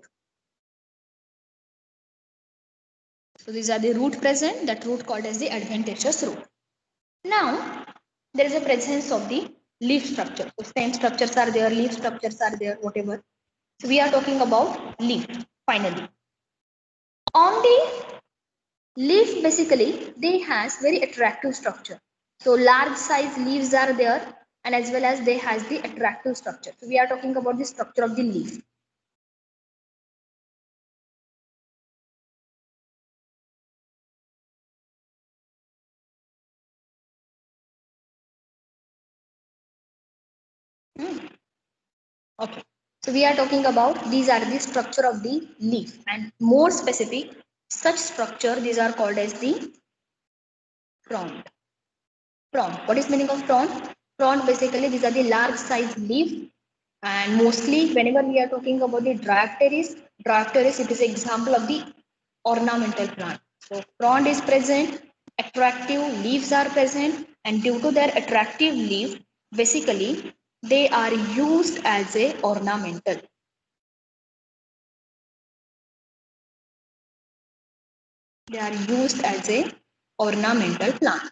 So these are the root present, that root called as the adventitious root. Now, there is a presence of the leaf structure. So stem structures are there, leaf structures are there, whatever. So we are talking about leaf, finally. On the leaf, basically, they has very attractive structure. So large size leaves are there and as well as they has the attractive structure. So we are talking about the structure of the leaf. Okay. So we are talking about these are the structure of the leaf and more specific such structure, these are called as the frond. Frond. What is meaning of frond? Frond basically these are the large size leaf and mostly whenever we are talking about the Dryopteris it is an example of the ornamental plant. So frond is present, attractive leaves are present and due to their attractive leaf basically they are used as a ornamental. They are used as a ornamental plant.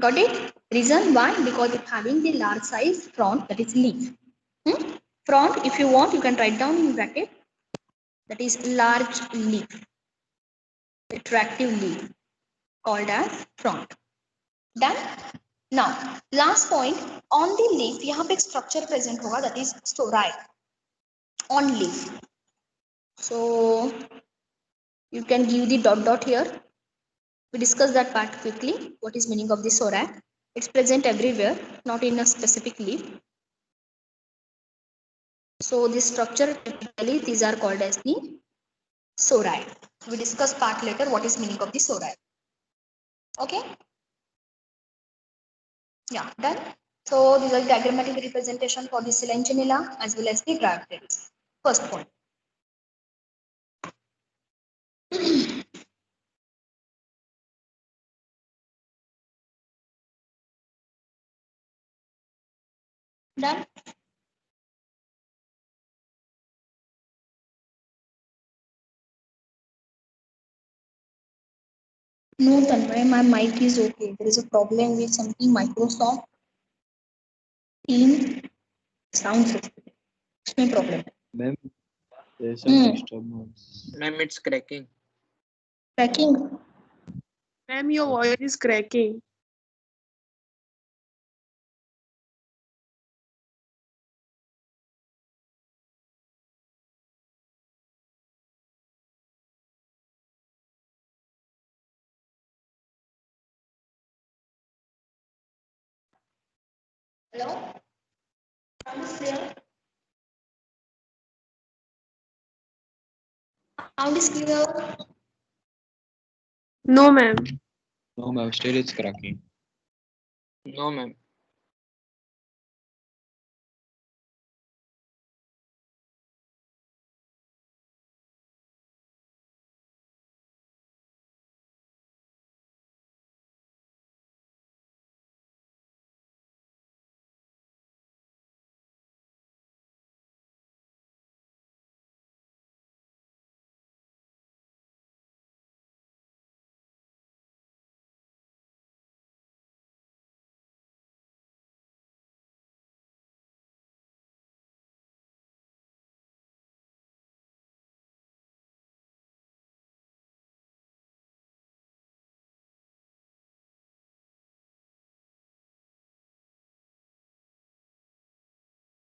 Got it? Reason why? Because it's having the large size frond, that is leaf. Frond, if you want, you can write down in bracket. That is large leaf, attractive leaf, called as frond. Done? Now, last point, on the leaf, यहाँ पे एक structure present होगा, that is sori on leaf. So you can give the dot dot here. We discuss that part quickly. What is meaning of the sori? It's present everywhere, not in a specific leaf. So this structure typically these are called as the sori. We discuss part later what is meaning of the sori. Okay? Yeah, done. So these are diagrammatic representation for the Selentinella as well as the Dryopteris. First point. Done. No, Tanmay, my mic is okay. There is a problem with something Microsoft Team sound system. No problem. Ma'am, there's some disturbance. Ma'am, it's cracking. Tracking. Ma'am, your voice is cracking. Hello? Sound is clear? Sound is clear? No, ma'am. No, ma'am, still it's cracking. No, ma'am.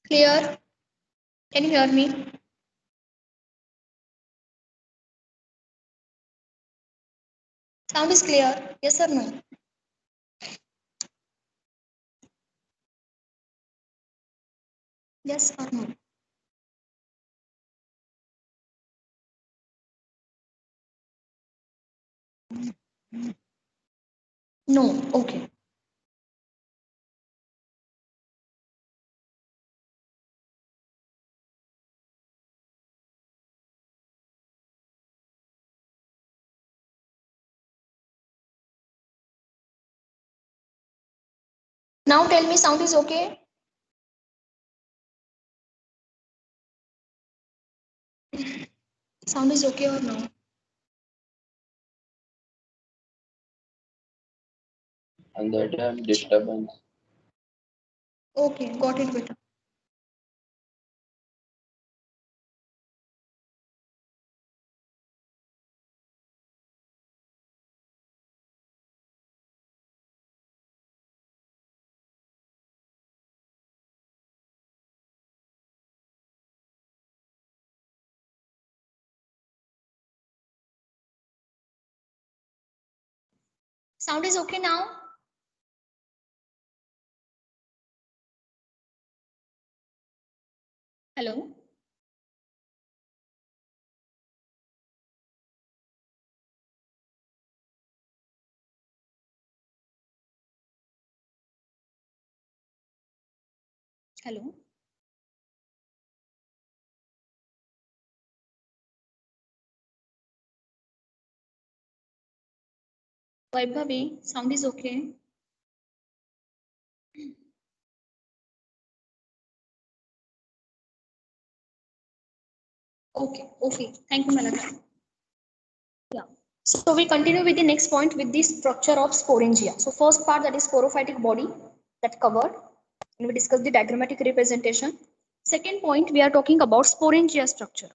Clear? Can you hear me? Sound is clear? Yes or no? Yes or no? No. Okay. Now tell me, sound is okay? Sound is okay or no? And that time disturbance. Okay, got it, beta. Sound is okay now? Hello? Hello? Vaibhavi, sound is okay? Okay, okay. Thank you, Malaka. Yeah. So we continue with the next point with the structure of sporangia. So first part, that is sporophytic body, that covered. And we discussed the diagrammatic representation. Second point, we are talking about sporangia structure.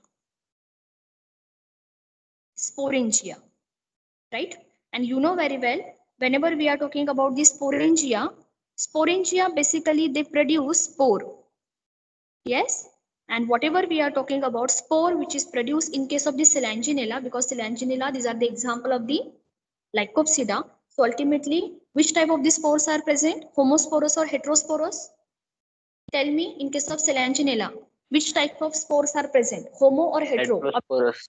Sporangia, right? And you know very well, whenever we are talking about the sporangia basically they produce spore. Yes. And whatever we are talking about spore, which is produced in case of the Solanginella, because Solanginella, these are the example of the Lycopsida. So ultimately, which type of the spores are present? Homosporous or heterosporous? Tell me, in case of Solanginella, which type of spores are present? Homo or hetero? Heterosporous.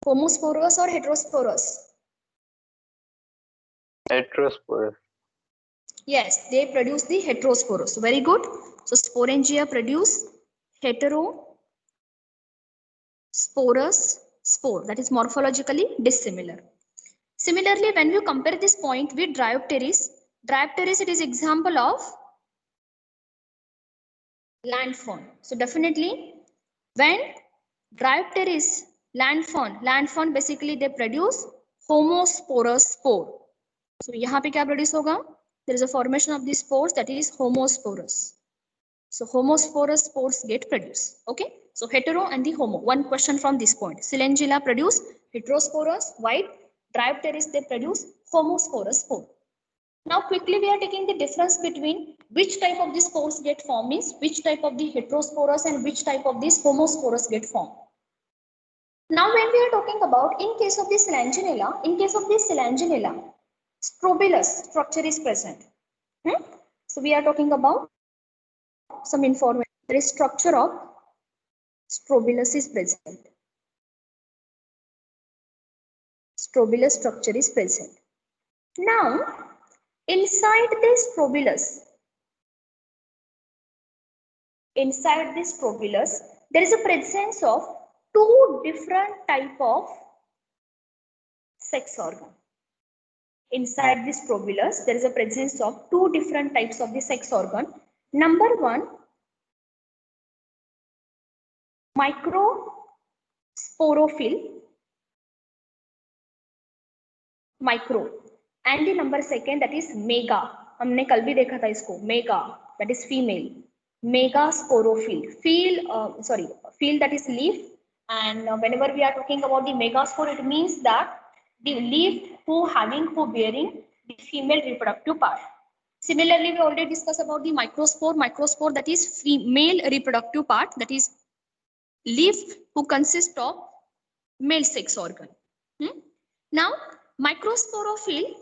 Homosporous or heterosporous? Heterosporous. Yes, they produce the heterosporous. Very good. So sporangia produce heterosporous spore, that is morphologically dissimilar. Similarly, when you compare this point with Dryopteris, it is example of land fawn. So definitely when Dryopteris land fawn basically they produce homosporous spore. So यहाँ पे क्या produce होगा? There is a formation of these spores, that is homosporous. So homosporous spores get produced. Okay. So hetero and the homo. One question from this point. Silengilla produce heterosporous, white. Dryopteris they produce homosporous spore. Now quickly we are taking the difference between which type of these spores get formed, means which type of the heterosporous and which type of these homosporous get formed. Now when we are talking about in case of this Solanginella, strobilus structure is present. So we are talking about some information. There is structure of strobilus is present. Strobilus structure is present. Now inside this strobilus, there is a presence of two different type of sex organ. Inside this strobilus, there is a presence of two different types of the sex organ. Number one, microsporophyll, micro, and the number second, that is mega. हमने कल भी देखा था इसको, mega, that is female. Megasporophyll, field that is leaf. And whenever we are talking about the megaspore, it means that the leaf who bearing the female reproductive part. Similarly, we already discussed about the microspore, that is female reproductive part, that is leaf who consist of male sex organ. Now microsporophyll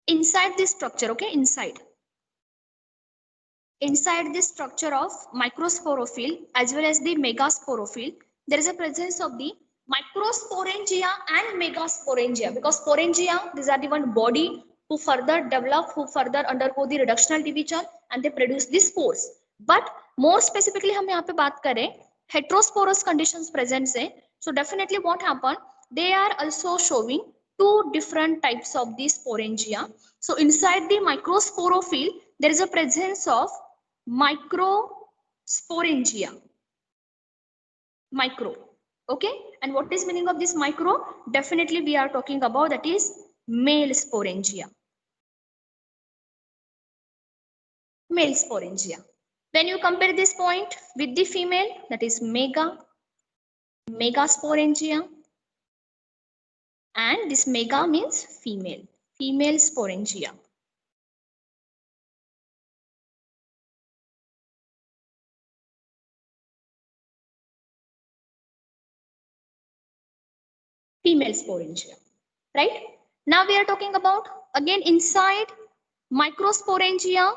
inside this structure, okay, inside inside this structure of microsporophyll as well as the megasporophyll, there is a presence of the microsporangia and megasporangia, because sporangia, these are the one body who further develop, who further undergo the reductional division and they produce the spores. But more specifically हम यहाँ पे बात करें heterosporous conditions present से, so definitely what happen, they are also showing two different types of the sporangia. So inside the microsporophyll, there is a presence of microsporangia. Micro. Okay. And what is meaning of this micro? Definitely we are talking about that is male sporangia. Male sporangia. When you compare this point with the female, that is megasporangia. And this mega means female, female sporangia. Female sporangia, right? Now we are talking about again inside microsporangia.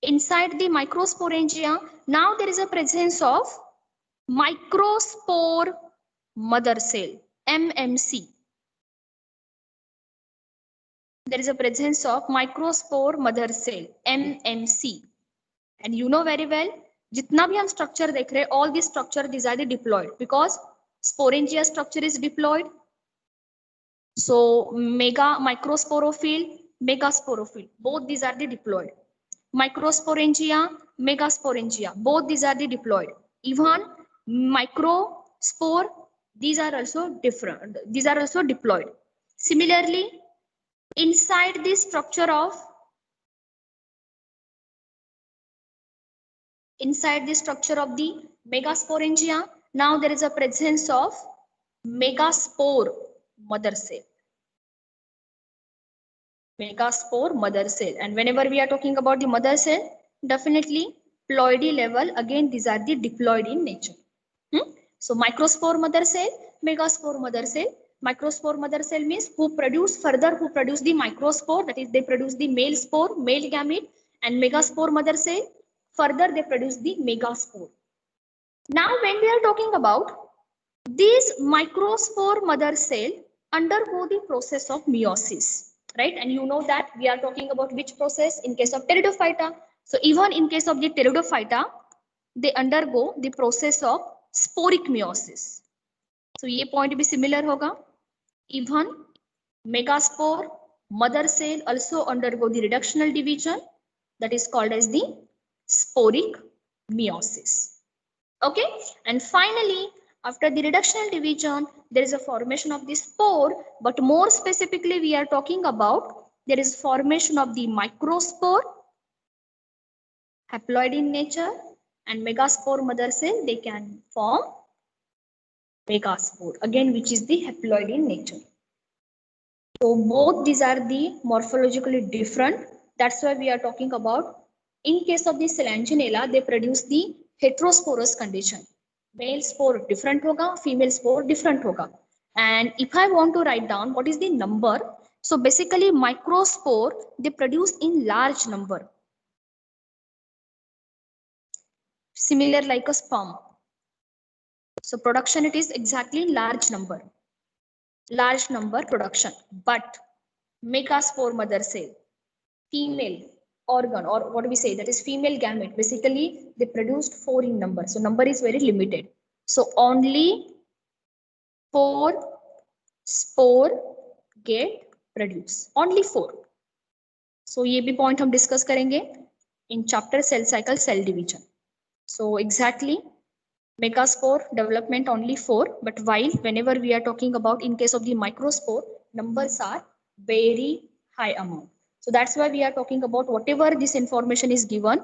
Inside the microsporangia, now there is a presence of microspore mother cell, MMC. There is a presence of microspore mother cell, MMC. And you know very well, जितना भी हम structure देख रहे हैं, all these structure these are the diploid because sporangia structure is diploid. So microsporophyll, megasporophyll, both these are the diploid. Microsporangia, megasporangia, both these are the diploid. Even microspore, these are also different. These are also diploid. Similarly, inside the structure of the megasporangia, now there is a presence of megaspore mother cell. Megaspore mother cell. And whenever we are talking about the mother cell, definitely ploidy level, again these are the diploid in nature. So microspore mother cell, megaspore mother cell. Microspore mother cell means who produce the microspore, that is they produce the male spore, male gamete, and megaspore mother cell, further they produce the megaspore. Now when we are talking about these microspore mother cell undergo the process of meiosis, right? And you know that we are talking about which process in case of Pteridophyta. So even in case of the Pteridophyta, they undergo the process of sporic meiosis. So ये point भी similar होगा. Even megaspore mother cell also undergo the reductional division, that is called as the sporic meiosis. Okay, and finally after the reductional division there is a formation of the spore, but more specifically we are talking about there is formation of the microspore, haploid in nature, and megaspore mother cell, they can form megaspore again, which is the haploid in nature. So both these are the morphologically different. That's why we are talking about in case of the Solanginella, they produce the heterosporous condition. Male spore different hoga, female spore different hoga. And if I want to write down what is the number, so basically microspore they produce in large number, similar like a sperm. So production it is exactly large number production. But megaspore mother cell, female organ, or what we say, that is female gamete, basically they produced 4 in number, so number is very limited. So only 4 spore get produced, only 4. So ये भी point हम discuss करेंगे in chapter cell cycle cell division. So exactly megaspore development only 4, but while whenever we are talking about in case of the microspore, numbers are very high amount. So that's why we are talking about whatever this information is given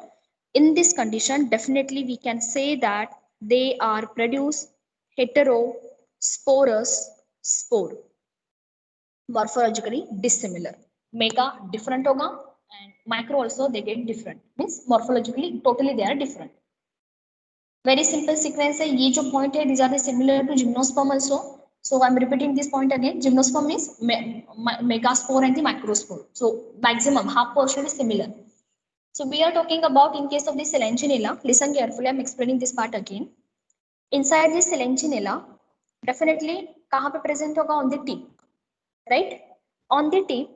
in this condition, definitely we can say that they are produced heterosporous spore, morphologically dissimilar. Mega different hoga and micro also they get different, means morphologically totally they are different. Very simple sequence है, ये जो point है these are the similar to gymnosperm also. So I'm repeating this point again. Gymnosperm is megaspore and the microspore. So maximum half portion is similar. So we are talking about in case of the Selencinella. Listen carefully. I'm explaining this part again. Inside the Selencinella, definitely कहाँ पे present होगा on the tip, right? On the tip,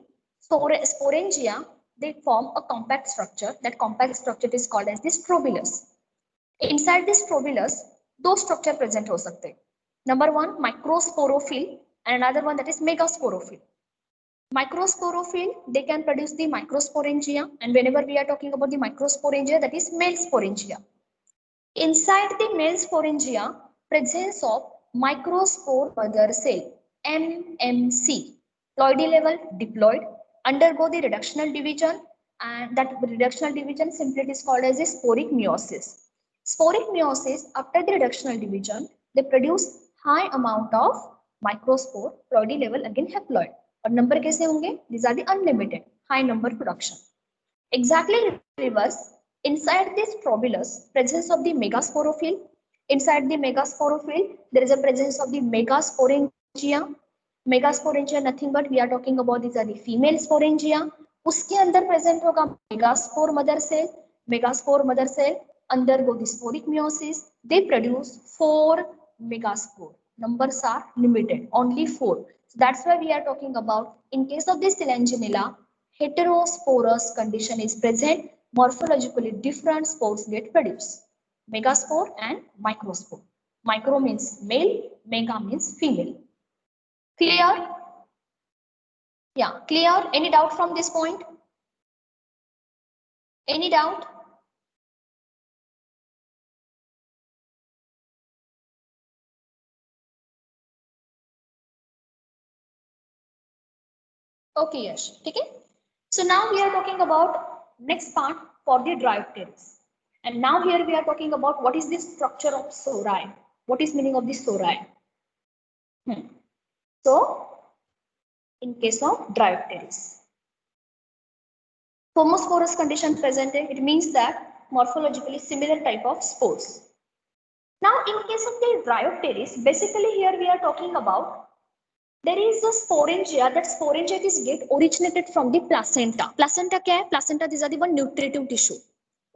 sporangia they form a compact structure. That compact structure is called as the strobilus. Inside this strobilus, दो structure present हो सकते हैं. Number one, microsporophyll, and another one that is megasporophyll. Microsporophyll, they can produce the microsporangia, and whenever we are talking about the microsporangia, that is male sporangia. Inside the male sporangia, presence of microspore mother cell, MMC, ploidy level diploid, undergo the reductional division, and that reductional division simply is called as a sporic meiosis. Sporic meiosis, after the reductional division, they produce high amount of microspore, ploidy level again haploid. और number कैसे होंगे? These are the unlimited, high number production. Exactly reverse, inside this strobilus, presence of the megasporophyll. Inside the megasporophyll, there is a presence of the megasporangia. Megasporangia nothing but we are talking about these are the female sporangia. उसके अंदर present होगा megaspore mother cell. Megaspore mother cell undergo the sporic meiosis. They produce 4 megaspore. Numbers are limited, only 4. So that's why we are talking about in case of this Selencinella, heterosporous condition is present. Morphologically different spores get produced. Megaspore and microspore. Micro means male, mega means female. Clear? Yeah, clear? Any doubt from this point? Any doubt? Okay, yes. Okay. So now we are talking about next part for the Dryopteris. And now here we are talking about what is the structure of sori. What is meaning of the sori? So, in case of Dryopteris, homosporous condition presented, it means that morphologically similar type of spores. Now, in case of the Dryopteris, basically here we are talking about there is a sporangia. That sporangia is get originated from the placenta. Placenta क्या है? Placenta, these are the one nutritive tissue,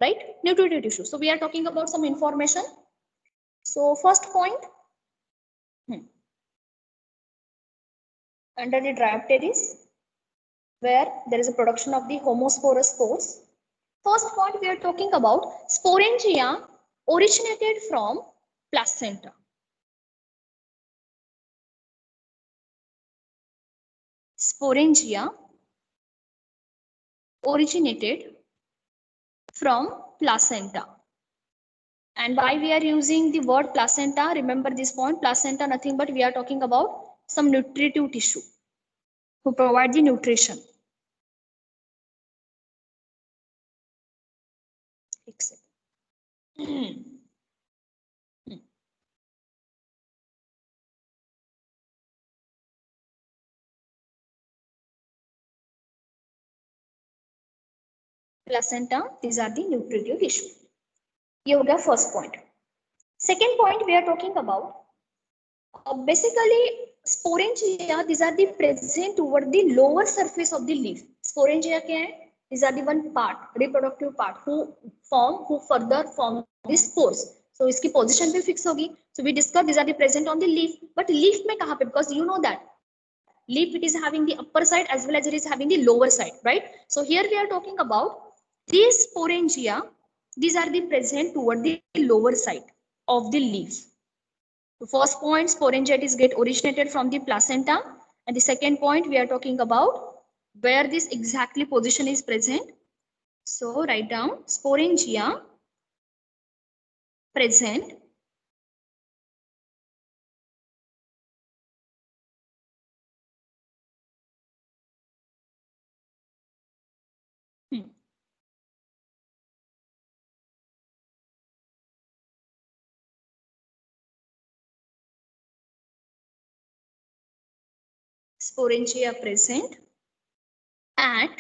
right? Nutritive tissue. So we are talking about some information. So first point, under the Dryopteris, where there is a production of the homosporous spores. First point we are talking about sporangia originated from placenta. Sporangia originated from placenta. And why we are using the word placenta? Remember this point, placenta nothing but we are talking about some nutritive tissue to provide the nutrition. Placenta, these are the nutritive tissue. ये हो गया first point. Second point we are talking about basically sporangia, these are the present toward the lower surface of the leaf. Sporangia क्या है? These are the one part, reproductive part, who further form the spores. So इसकी position भी fix होगी. So we discussed these are the present on the leaf, but leaf में कहाँ पे? Because you know that leaf it is having the upper side as well as it is having the lower side, right? So here we are talking about these sporangia. These are the present toward the lower side of the leaf. The first point, sporangitis get originated from the placenta, and the second point we are talking about where this exactly position is present. So write down sporangia present sporangia present at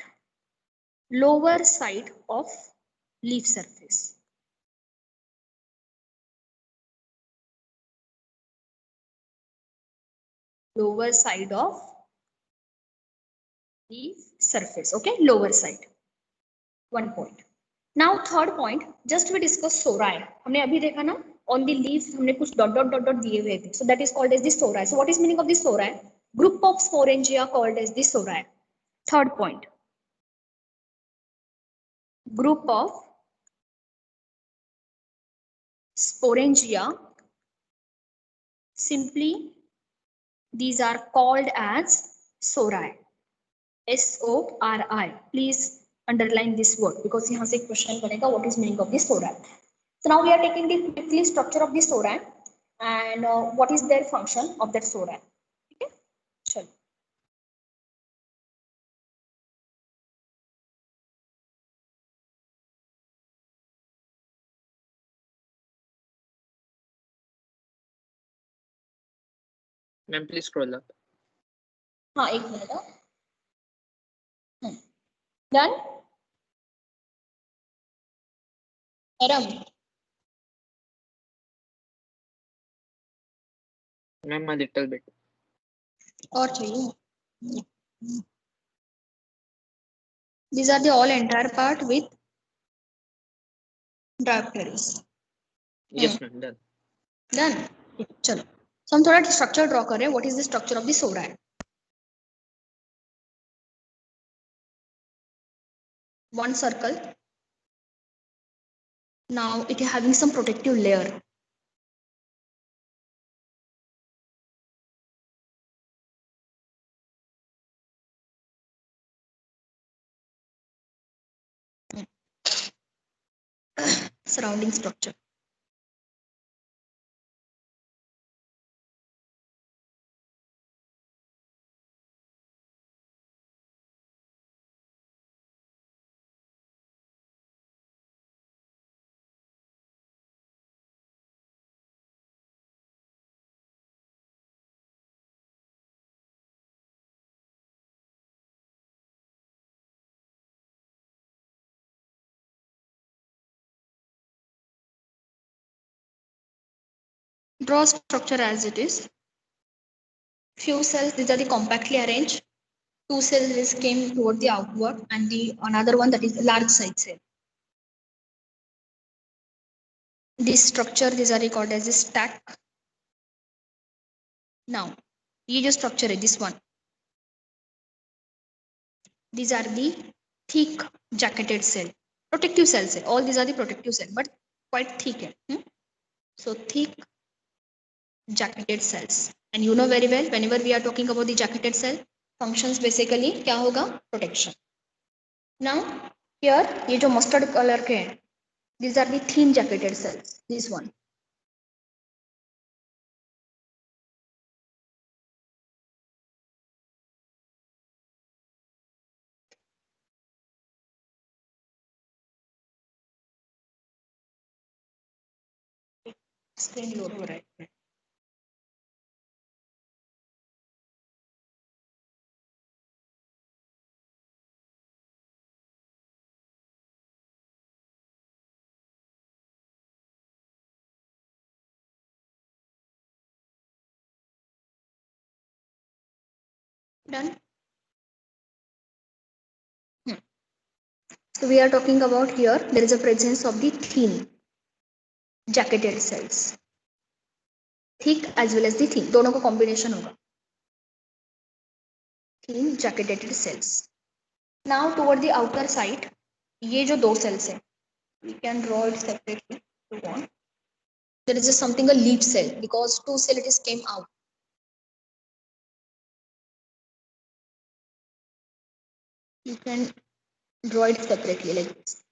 lower side of leaf surface. lower side of the surface. Okay, lower side. One point. Now third point, just we discuss sori. हमने अभी देखा ना, on the leaves हमने कुछ dot dot dot dot दिए हुए थे. So that is called as the sori. So what is meaning of the sori? Group of sporangia called as the sori. Third point. Group of sporangia, simply these are called as sori. SORI. Please underline this word because यहाँ से question बनेगा what is meaning of the sori. So now we are taking the quickly structure of the sori and what is their function of that sori. Okay, चलो. Ma'am, please scroll up. हाँ एक minute. Done. Madam. Ma'am, a little bit. और चाहिए. These are the all entire part with diopteries. Yes, ma'am. Done. Done. चलो. So हम थोड़ा structure draw करें. What is the structure of the sori? One circle. Now it is having some protective layer. Surrounding structure. Draw structure as it is. Few cells, these are the compactly arranged. Two cells came toward the outward and the another one that is large size cell. This structure, these are called as a stack. Now, ये जो structure है, this one. These are the thick jacketed cell. Protective cells. All these are the protective cell, but quite thick. So thick jacketed cells. And you know very well, whenever we are talking about the jacketed cell, functions basically क्या होगा? Protection. Now, here, ये जो mustard color के हैं, these are the thin jacketed cells. This one. Screen load हो रहा है. Done. So we are talking about here, there is a presence of the thin jacketed cells. Thick as well as the thin. दोनों का combination होगा. Thin jacketed cells. Now toward the outer side, ये जो दो cells है, we can draw it separately if you want. There is just something a leaf cell because two cells it is came out. You can draw it separately like this.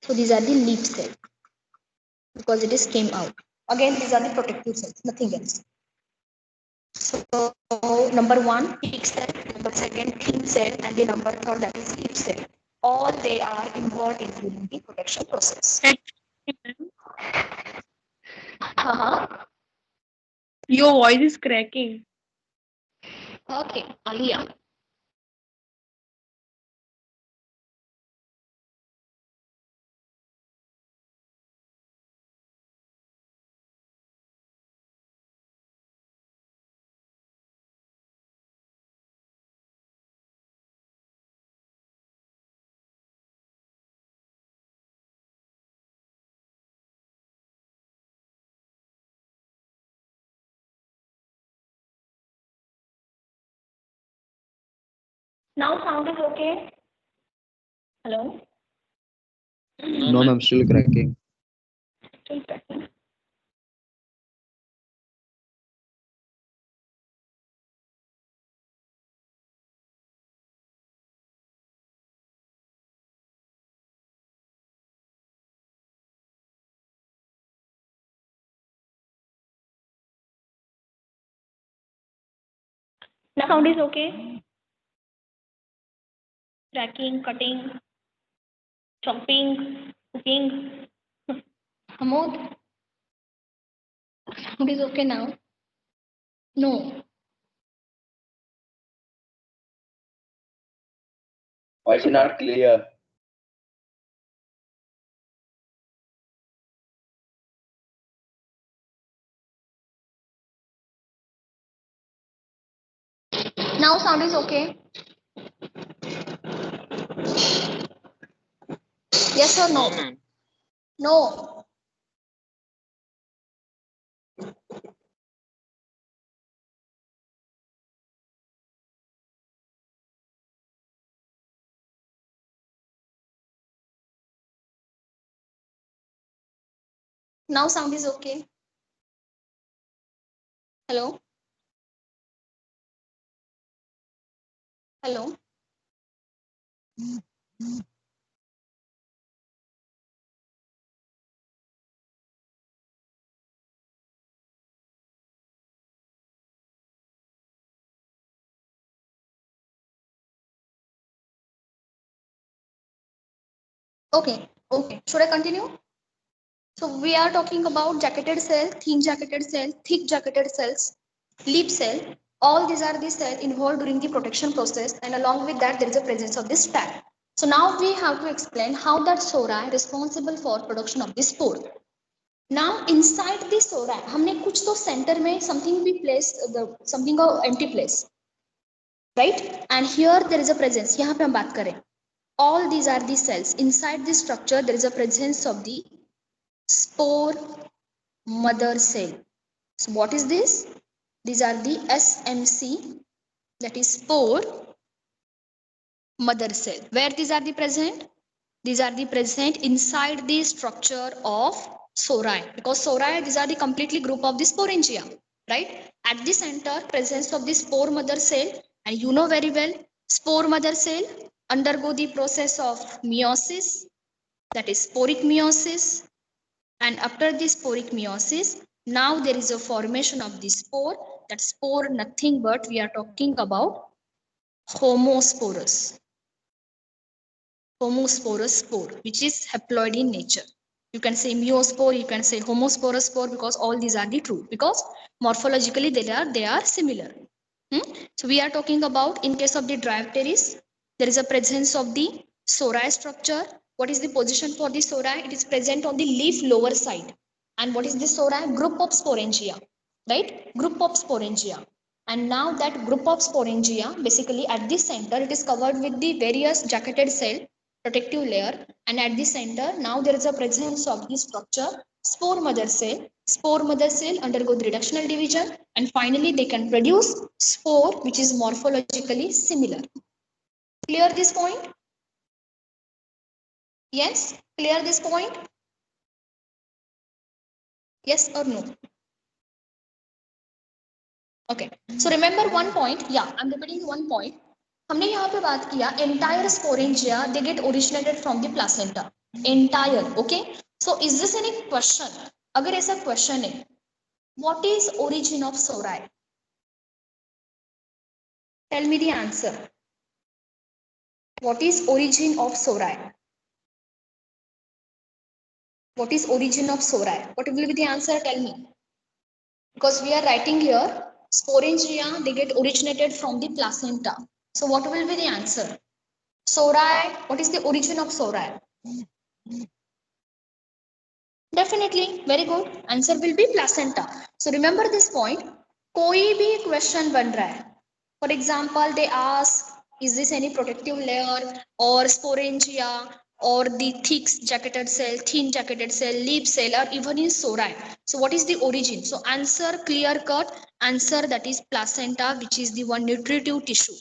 So these are the leaf cells because it is came out. Again, these are the protective cells, nothing else. So number one, thick cell, number second, thin cell, and the number third that is leaf cell. All they are involved in the protection process. Your voice is cracking. Okay, Alia. Now sound is okay? Hello? No, ma'am, still cracking. Still cracking. Now sound is okay? Cracking, cutting, chopping, cooking. Hamod, sound is okay now? No. Voice is not clear. Now sound is okay? Yes or No, no? ma'am. No. Now sound is okay? Hello? Hello? Okay. Okay. Should I continue? So we are talking about jacketed cell, thin jacketed cell, thick jacketed cells, leaf cell. All these are the cells involved during the protection process, and along with that there is a presence of this tag. So now we have to explain how that sora is responsible for production of this spore. Now inside the sora, हमने कुछ तो center में something we place the something of empty place, right? And here there is a presence. यहाँ पे हम बात करें. All these are the cells. Inside this structure there is a presence of the spore mother cell. So what is this? These are the SMC, that is spore mother cell. Where these are the present? These are the present inside the structure of sori, because sori, these are the completely group of the sporangia, right? At the center, presence of the spore mother cell, and you know very well, spore mother cell undergo the process of meiosis, that is sporic meiosis, and after the sporic meiosis, now there is a formation of the spore. That spore nothing but we are talking about homosporous. Homosporous spore, which is haploid in nature. You can say meiospore, you can say homosporous spore, because all these are the true, because morphologically they are similar. So we are talking about, in case of the Dryopteris, there is a presence of the sori structure. What is the position for the sori? It is present on the leaf lower side. And what is the sori? Group of sporangia, right? Group of sporangia. And now that group of sporangia, basically at this center, it is covered with the various jacketed cell protective layer, and at the center now there is a presence of the structure spore mother cell. Spore mother cell undergo the reductional division, and finally they can produce spore which is morphologically similar. Clear this point? Yes, clear this point? Yes or no? Okay, so remember one point. Yeah, I'm repeating one point. हमने यहाँ पे बात किया entire sporangia they get originated from the placenta. Entire, okay? So is this any question? अगर ऐसा question है, what is origin of sori? Tell me the answer. What is origin of sori? What is origin of sori? What will be the answer? Tell me. Because we are writing here, sporangia they get originated from the placenta. So what will be the answer? Sori, what is the origin of sori? Definitely, very good. Answer will be placenta. So remember this point. कोई भी question बन रहा है. For example, they ask, is this any protective layer or sporangia or the thick jacketed cell, thin jacketed cell, leaf cell, or even in sori? So what is the origin? So answer clear cut. Answer that is placenta, which is the one nutritive tissue.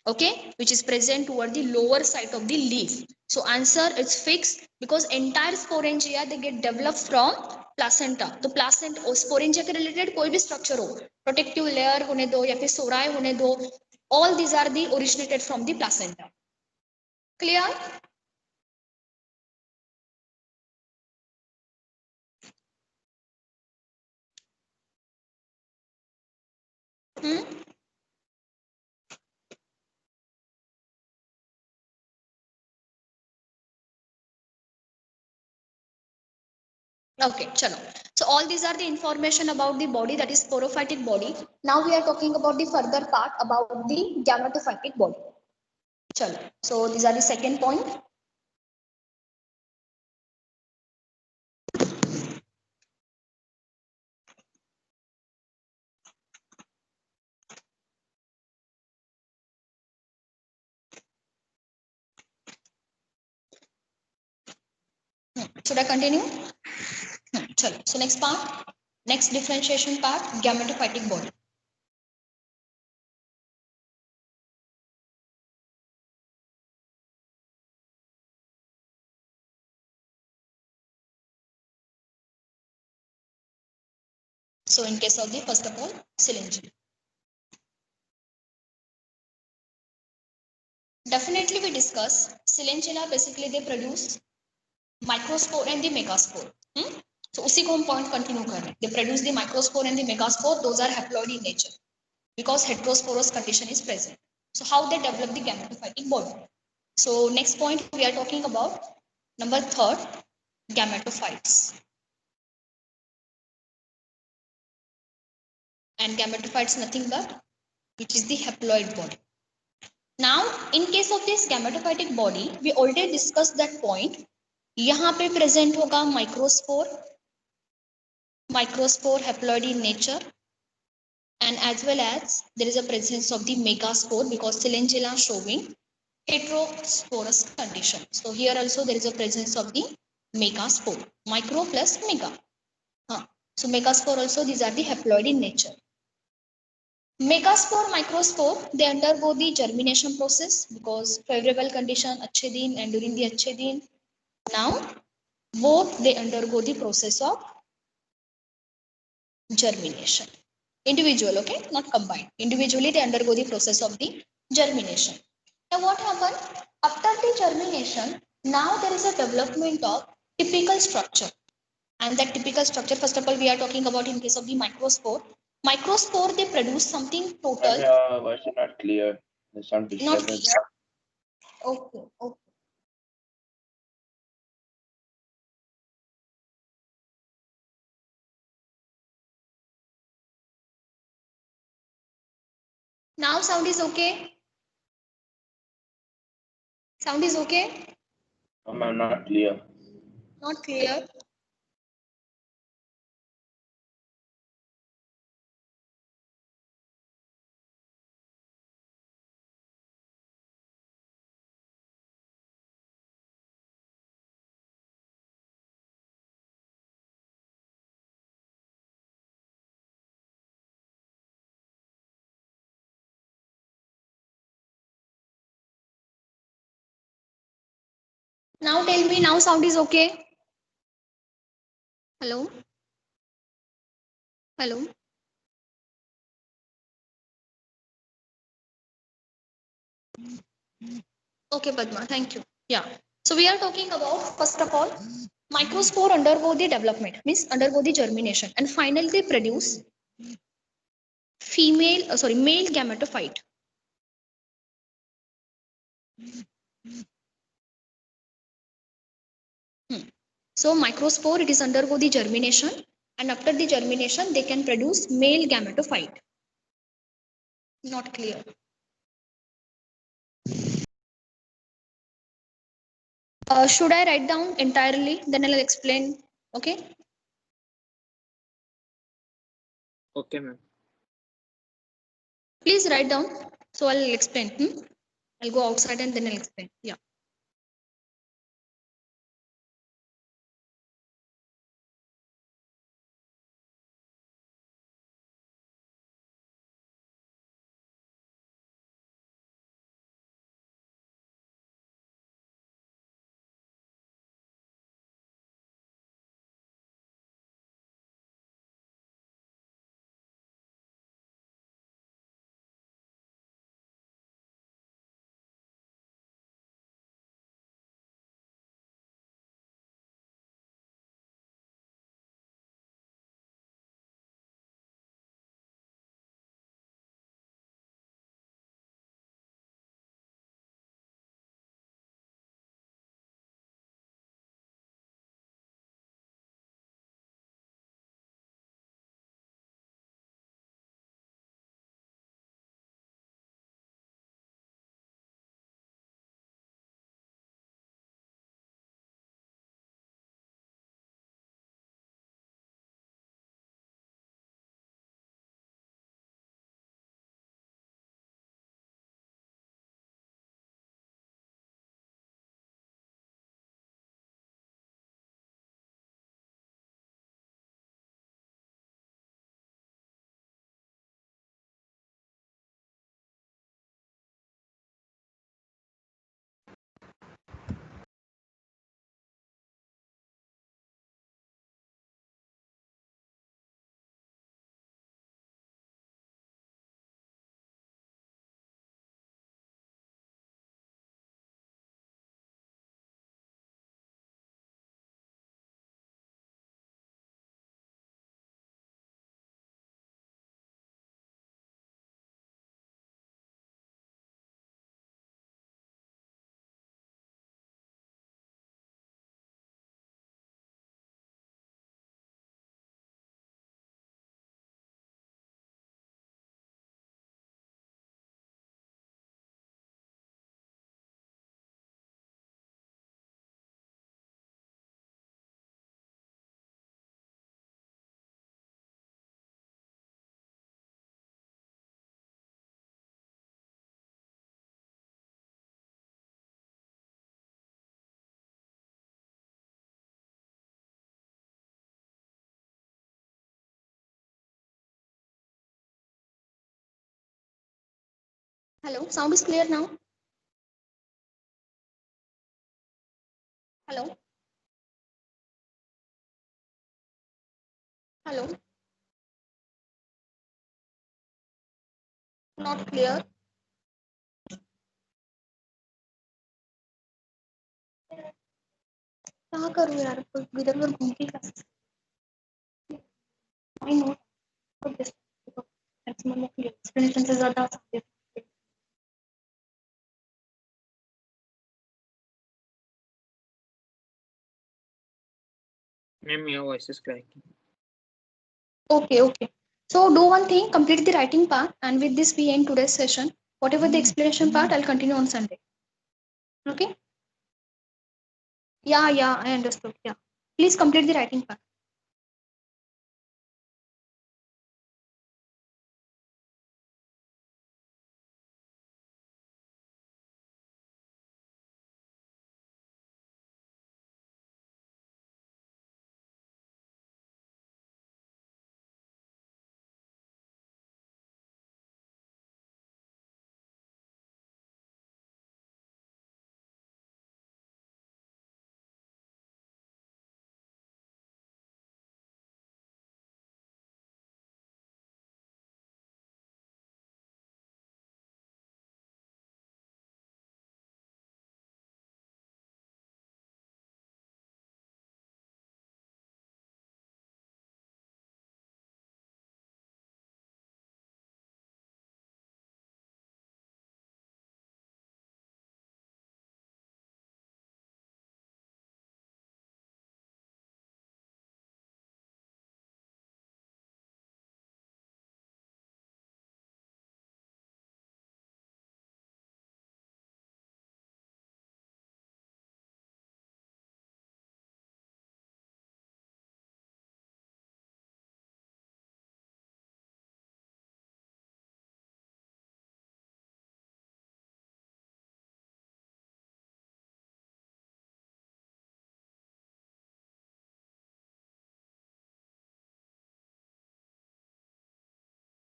okay, which is present toward the lower side of the leaf. So answer is fixed because entire sporangia they get developed from placenta. तो placenta और sporangia के related कोई भी structure हो, protective layer होने दो या फिर सोराय होने दो, all these are the originated from the placenta. Clear? Okay, chalo. So all these are the information about the body, that is sporophytic body. Now we are talking about the further part about the gametophytic body. Chalo. So these are the second point. Should I continue? Chalo. So next part, next differentiation part, gametophytic body. So in case of the first of all, cylindrical. Definitely we discuss cylindrilla, basically they produce microspore and the megaspore. So उसी को हम point continue कर रहे हैं. They produce the microspore and the megaspore. Those are haploid in nature because heterosporous condition is present. So how they develop the gametophytic body? So next point we are talking about number third, gametophytes. And gametophytes nothing but which is the haploid body. Now in case of this gametophytic body, we already discussed that point. यहाँ पे present होगा microspore, microspore haploid in nature, and as well as there is a presence of the megaspore because cylindrilla showing heterosporous condition. So here also there is a presence of the megaspore, micro plus mega. So megaspore also, these are the haploid in nature. Megaspore, microspore, they undergo the germination process because favorable condition, अच्छे दिन, and during the अच्छे दिन. Now both they undergo the process of germination. Individual, okay, not combined. Individually they undergo the process of the germination. Now what happened? After the germination, now there is a development of typical structure. And that typical structure, first of all, we are talking about in case of the microspore. Microspore, they produce something total. Voice is not clear. There's some disturbance. Okay, okay. Now sound is okay? Sound is okay? I'm not clear. Not clear. Now tell me, now sound is okay? Hello? Hello? Okay, Padma, thank you. Yeah. So we are talking about, first of all, microspore undergo the development, means undergo the germination, and finally they produce male gametophyte. So microspore, it is undergo the germination, and after the germination, they can produce male gametophyte. Not clear. Should I write down entirely? Then I'll explain. Okay. Okay, ma'am. Please write down. So I'll explain. I'll go outside and then I'll explain. Yeah. Hello, sound is clear now? Hello? Hello? Not clear? क्या करूँ यार, इधर उधर घूम के I know this maximum of explanation से ज़्यादा Ma'am, your voice is cracking. Okay. So do one thing, complete the writing part, and with this we end today's session. Whatever the explanation part, I'll continue on Sunday. Okay? Yeah, I understood. Yeah. Please complete the writing part.